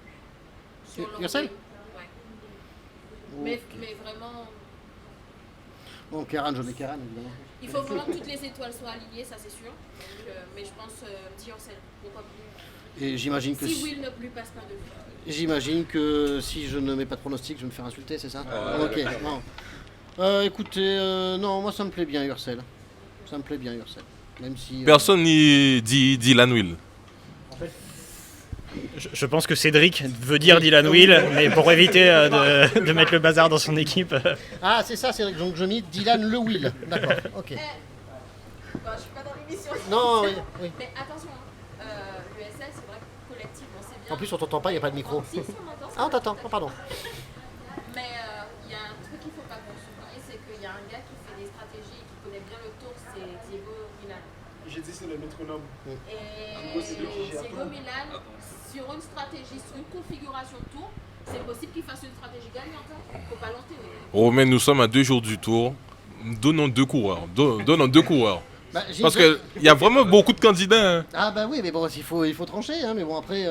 Sur Ursel? Ouais. Mais vraiment, Bon, Karen, je mets Karen évidemment. il faut vraiment que toutes les étoiles soient alignées, ça c'est sûr. Donc, mais je pense petit Ursel, pourquoi plus. Et j'imagine que Si Will ne lui passe pas de fois. j'imagine que si je ne mets pas de pronostic, je vais me faire insulter, c'est ça? Ok, non. Écoutez, non, moi ça me plaît bien Ursel. Ça me plaît bien Ursel. Même si. Personne n'y dit Dylan Will. Je pense que Cédric veut dire Dylan Will, mais pour éviter de mettre le bazar dans son équipe. Ah, c'est ça, c'est donc je mets Dylan Le Will. D'accord, ok. Bon, je suis pas dans l'émission. Non, oui, oui. Mais attention, l'USL c'est vrai que collectivement c'est bien. En plus, on t'entend pas, il n'y a pas de micro. Si, on entend ça. Ah, on t'entend, oh, pardon. Mais il y a un truc qu'il ne faut pas qu'on souligne, c'est qu'il y a un gars qui fait des stratégies et qui connaît bien le tour, c'est Diego Milan. J'ai dit c'est le métronome. Et gros, c'est lui qui gère Diego tout. Milan, sur une stratégie, sur une configuration de tour, c'est possible qu'il fasse une stratégie gagnante. Il ne faut pas l'enterrer. Oh, mais nous sommes à 2 jours du tour. Donnons 2 coureurs. Donnons 2 coureurs. Bah, j'ai Parce une- qu'il y a vraiment beaucoup de candidats. Hein. Ah bah oui, mais bon, il faut trancher, hein, mais bon après,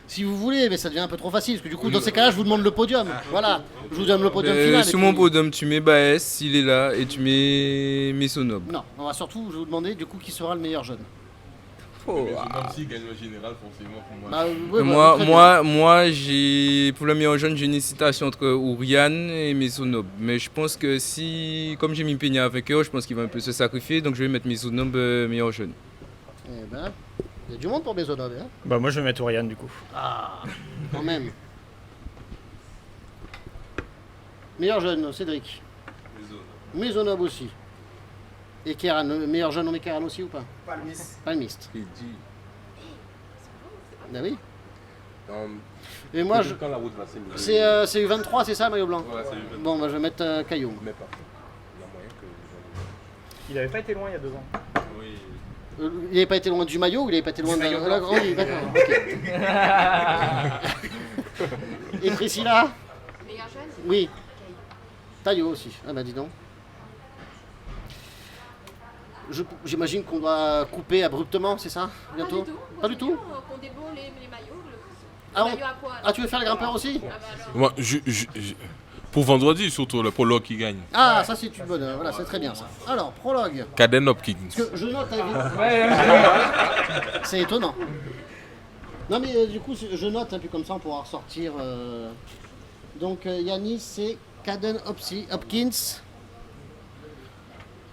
si vous voulez, mais ça devient un peu trop facile, parce que du coup, dans ces cas-là, je vous demande le podium. Voilà, je vous donne le podium final. et Sur puis- mon podium, tu mets Baez, s'il est là, et tu mets Maisonneuve. Non, on va surtout, je vais vous demander du coup qui sera le meilleur jeune. S'il gagne le général, forcément, pour moi. Bah, ouais, bah, très bien. Moi, j'ai pour le meilleur jeune, j'ai une hésitation entre Ourian et Maisonneuve. Mais je pense que si, comme j'ai mis Peña avec eux, je pense qu'il va un peu se sacrifier, donc je vais mettre Maisonneuve meilleur jeune. Eh ben, il y a du monde pour Maisonneuve, hein. Bah moi je vais mettre Oriane du coup. Ah, quand même. Meilleur jeune, Cédric. Maisonneuve aussi. Et Kéran, le meilleur jeune, on met Kéran aussi ou pas? Palmis. Palmiste. Il dit. Bah oui. Et moi, Quand la route va s'élever. c'est U23, c'est ça, maillot blanc? Ouais, c'est lui. Bon, bah je vais mettre Caillou. Mais pas. Il y a moyen que. Il avait pas été loin il y a 2 ans. Oui. Il n'avait pas été loin du maillot ou il n'avait pas été loin de la... Oui, d'accord, ok. Et Priscilla? Meilleur jeune? Oui. Taillot aussi. Ah bah dis donc. J'imagine qu'on doit couper abruptement, c'est ça? Bientôt? Pas du tout? Qu'on déboule les maillots. Ah, maillot à poil. Ah, tu veux faire le grimpeur aussi? Ah bah alors. Moi, pour vendredi, surtout, le prologue qui gagne. Ah, ça c'est une bonne... Voilà, c'est très bien ça. Alors, prologue. Caden Hopkins. Parce que je note... C'est étonnant. Non mais du coup, je note, hein, puis comme ça on pourra ressortir... Donc Yanis, c'est Caden Hopkins.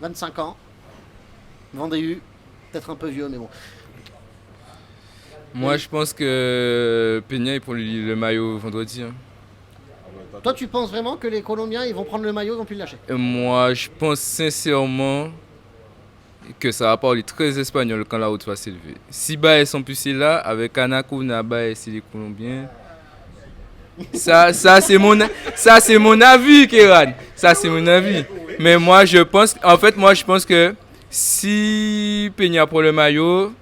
25 ans. Vendée, peut-être un peu vieux, mais bon. Moi, je pense que Peña il prend le maillot vendredi. Hein. Toi, tu penses vraiment que les Colombiens, ils vont prendre le maillot, ils vont plus le lâcher? Et moi, je pense sincèrement que ça va parler très espagnol quand la route va s'élever. Si Baez en plus est là, avec Anacona, Baez et les Colombiens. Ça c'est mon avis, Kéran. Ça, c'est mon avis. Mais moi, je pense que si Peña prend le maillot,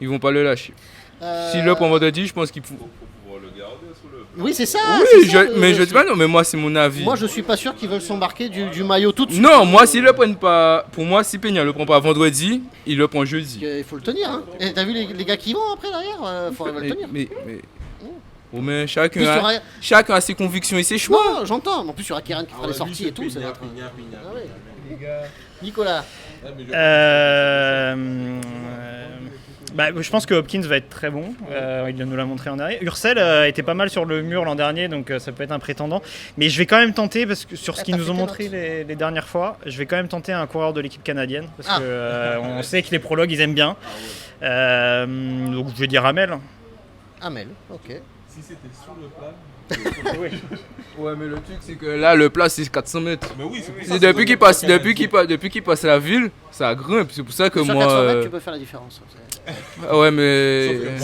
ils vont pas le lâcher. Si le prend vendredi, je pense qu'il faut. Pour pouvoir le garder sous le Oui, c'est ça. Oui, c'est ça, mais je dis pas non, mais moi c'est mon avis. Moi, je suis pas sûr qu'ils veulent s'embarquer du maillot tout de suite. Non, moi s'ils le prennent pas, pour moi si Peña le prend pas vendredi, il le prend jeudi. Il faut le tenir. Hein. Et t'as vu les gars qui vont après derrière faut arriver à le tenir. Mais mais Plus, il y aura- chacun a ses convictions et ses choix. Non, j'entends. En plus, il y aura Kéran qui fera les sorties et tout. Ça va être... Ah ouais. Nicolas. Je pense que Hopkins va être très bon, il nous l'a montré en dernier. Ursel était pas mal sur le mur l'an dernier, donc ça peut être un prétendant. Mais je vais quand même tenter, parce que sur ce qu'ils nous ont montré les dernières fois, je vais quand même tenter un coureur de l'équipe canadienne, parce que on sait que les prologues ils aiment bien. Donc je vais dire Hamel. Hamel, ok. Si c'était sur le plat. Ouais, mais le truc c'est que là le plat c'est 400 mètres. Mais oui, c'est pour C'est depuis qu'il passe la ville, ça grimpe. C'est pour ça que Sur moi. 400 mètres, tu peux faire la différence. Ouais, mais.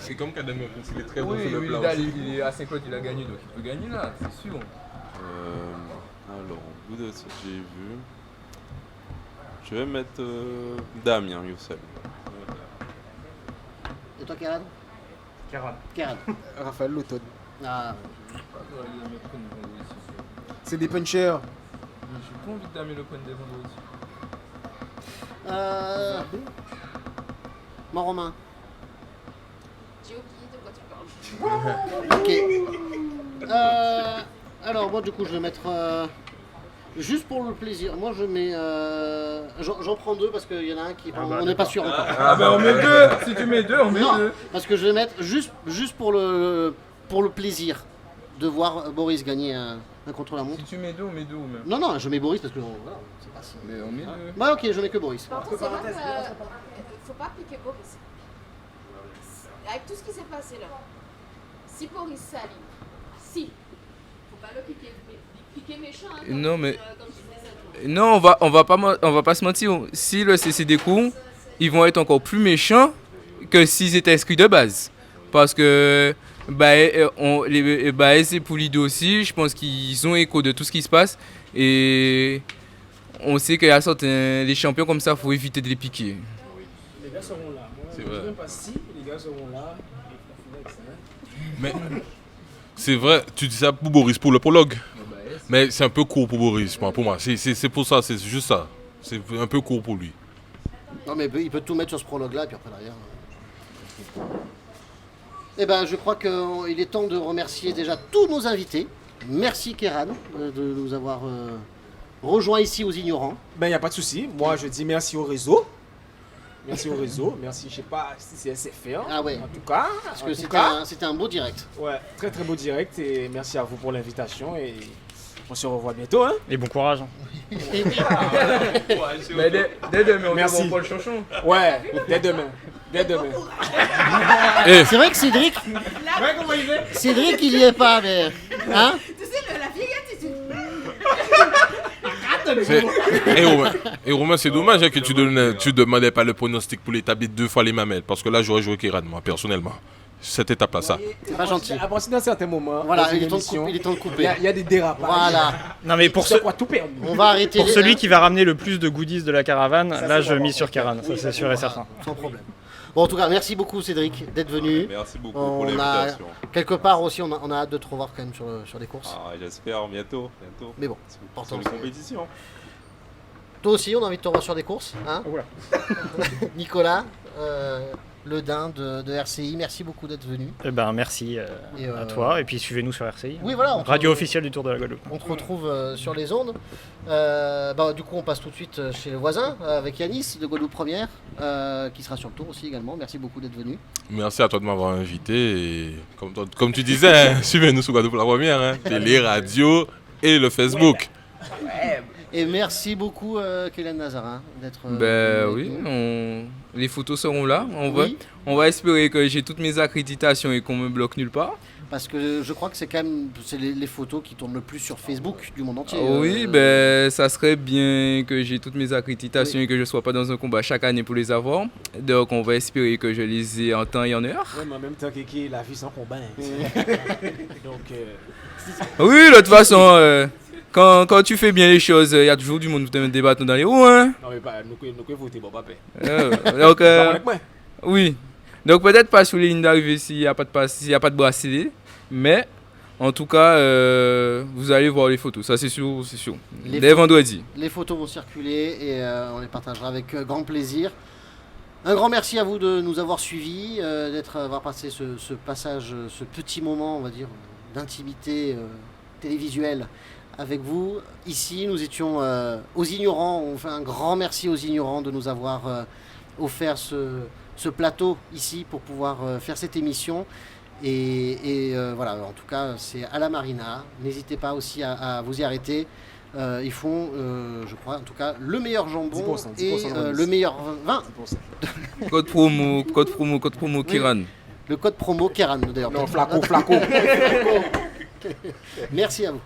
C'est comme Kadem, il est très bon Oui, sur le oui, plat là, aussi. il est à 50, il a gagné, donc il peut gagner là, c'est sûr. Alors, au bout de ce que j'ai vu, je vais mettre Damien Youssel. Et toi, Kéran? Kéran. Raphaël l'automne. Ah. C'est des punchers. J'ai pas envie de damer le point des vendredis. Mon Romain. J'ai oublié de quoi tu parles. Ok. Alors, moi, du coup, je vais mettre. Juste pour le plaisir. Moi, je mets. J'en prends deux parce qu'il y en a un qui. On n'est pas sûr encore. Ah bah on met deux. Si tu mets deux, on met Non, deux. parce que je vais mettre juste pour le plaisir de voir Boris gagner un contre-la-montre. Si tu mets deux, on met deux ou même. Non, je mets Boris parce que voilà, c'est pas si. Mais on met deux. Bah, ok, je mets que Boris. Par contre, c'est vrai qu'il faut pas piquer Boris. Avec tout ce qui s'est passé là, si Boris s'aligne, faut pas le piquer, mais piquer méchant. Hein, Non, mais. comme je disais ça. Non, on va pas se mentir. Si le CC découle, ils vont être encore plus méchants que s'ils étaient inscrits de base. Parce que et pour Lido aussi, je pense qu'ils ont écho de tout ce qui se passe. Et on sait qu'il y a certains les champions comme ça, il faut éviter de les piquer. Les gars seront là. C'est vrai. Même pas si, les gars seront là. Mais c'est vrai, tu dis ça pour Boris, pour le prologue. Mais c'est un peu court pour Boris, pour moi. C'est pour ça, c'est juste ça. C'est un peu court pour lui. Non, mais il peut tout mettre sur ce prologue-là, puis après derrière. Eh ben, je crois qu'il est temps de remercier déjà tous nos invités. Merci Kéran de nous avoir rejoints ici aux Ignorants. Ben, il n'y a pas de souci. Moi, je dis merci au réseau. Merci au réseau. Merci, je sais pas si c'est SFR. Ah ouais. En tout cas. Parce que c'était un beau direct. Ouais, très très beau direct. Et merci à vous pour l'invitation. Et on se revoit bientôt. Hein. Et bon courage. Et oui. Mais dès demain, on Merci. va Paul Chanchon. Ouais, dès demain. Dès demain. C'est vrai que Cédric, il y est pas, mais. Hein? Tu sais, la vieillette, Et Romain, c'est dommage hein, que tu demandais pas le pronostic pour l'établir 2 fois les mamelles. Parce que là, j'aurais joué Kéran, moi, personnellement. Cette étape-là, ça. C'est pas gentil. À partir d'un certain moment, Voilà, dans une il est temps émission, de couper. il y a des dérapages. Voilà. Non mais pour, Ça croit tout perdu. On va arrêter. pour celui qui va ramener le plus de goodies de la caravane, là c'est je bon. mise sur Kéran, ça c'est sûr et certain. Sans problème. Bon, en tout cas, merci beaucoup Cédric d'être venu. Merci beaucoup On pour a l'invitation. quelque part aussi, on a hâte de te revoir quand même sur les courses. Ah, j'espère bientôt. Mais bon, Sur important. les compétitions. Toi aussi, on a envie de te revoir sur des courses. Hein Oula. Nicolas, le daim de RCI, merci beaucoup d'être venu. Eh ben merci Et, à toi et puis suivez-nous sur RCI. Oui, voilà. Radio officielle du Tour de la Guadeloupe. On te retrouve sur les ondes. Du coup, on passe tout de suite chez le voisin avec Yanis de Guadeloupe Première, qui sera sur le tour aussi également. Merci beaucoup d'être venu. Merci à toi de m'avoir invité. Et comme tu disais, hein, suivez-nous sur Guadeloupe la première. Hein, télé, radio et le Facebook. Et merci beaucoup, Kélen Nazarin, d'être. Ben avec oui, nous. les photos seront là. Oui, On va espérer que j'ai toutes mes accréditations et qu'on me bloque nulle part. parce que je crois que c'est quand même les photos qui tournent le plus sur Facebook du monde entier. Oui, ben ça serait bien que j'ai toutes mes accréditations et que je ne sois pas dans un combat chaque année pour les avoir. Donc on va espérer que je les ai en temps et en heure. Ouais, mais en même temps, Kéké, la vie sans combat. Hein. Donc, Oui, de toute façon, quand tu fais bien les choses, il y a toujours du monde qui te débattre dans les roues. Hein. non, mais pas, nous pouvons voter, bon, pas Donc, avec moi. oui. Donc peut-être pas sur les lignes d'arrivée s'il n'y a pas de passe, s'il n'y a pas de bracelet, mais En tout cas, vous allez voir les photos, ça c'est sûr, c'est sûr. Les Dès vendredi. Les photos vont circuler et on les partagera avec grand plaisir. Un grand merci à vous de nous avoir suivis, d'avoir passé ce passage, ce petit moment, on va dire, d'intimité télévisuelle avec vous. Ici, nous étions aux ignorants. On fait un grand merci aux ignorants de nous avoir offert ce plateau ici pour pouvoir faire cette émission. Et voilà, en tout cas, c'est à la Marina. N'hésitez pas aussi à vous y arrêter. Ils font, je crois, en tout cas, le meilleur jambon 10%, et 10% le meilleur vin. 10%. Code promo Kiran. Le code promo Keran, d'ailleurs. Non, flaco. Merci à vous.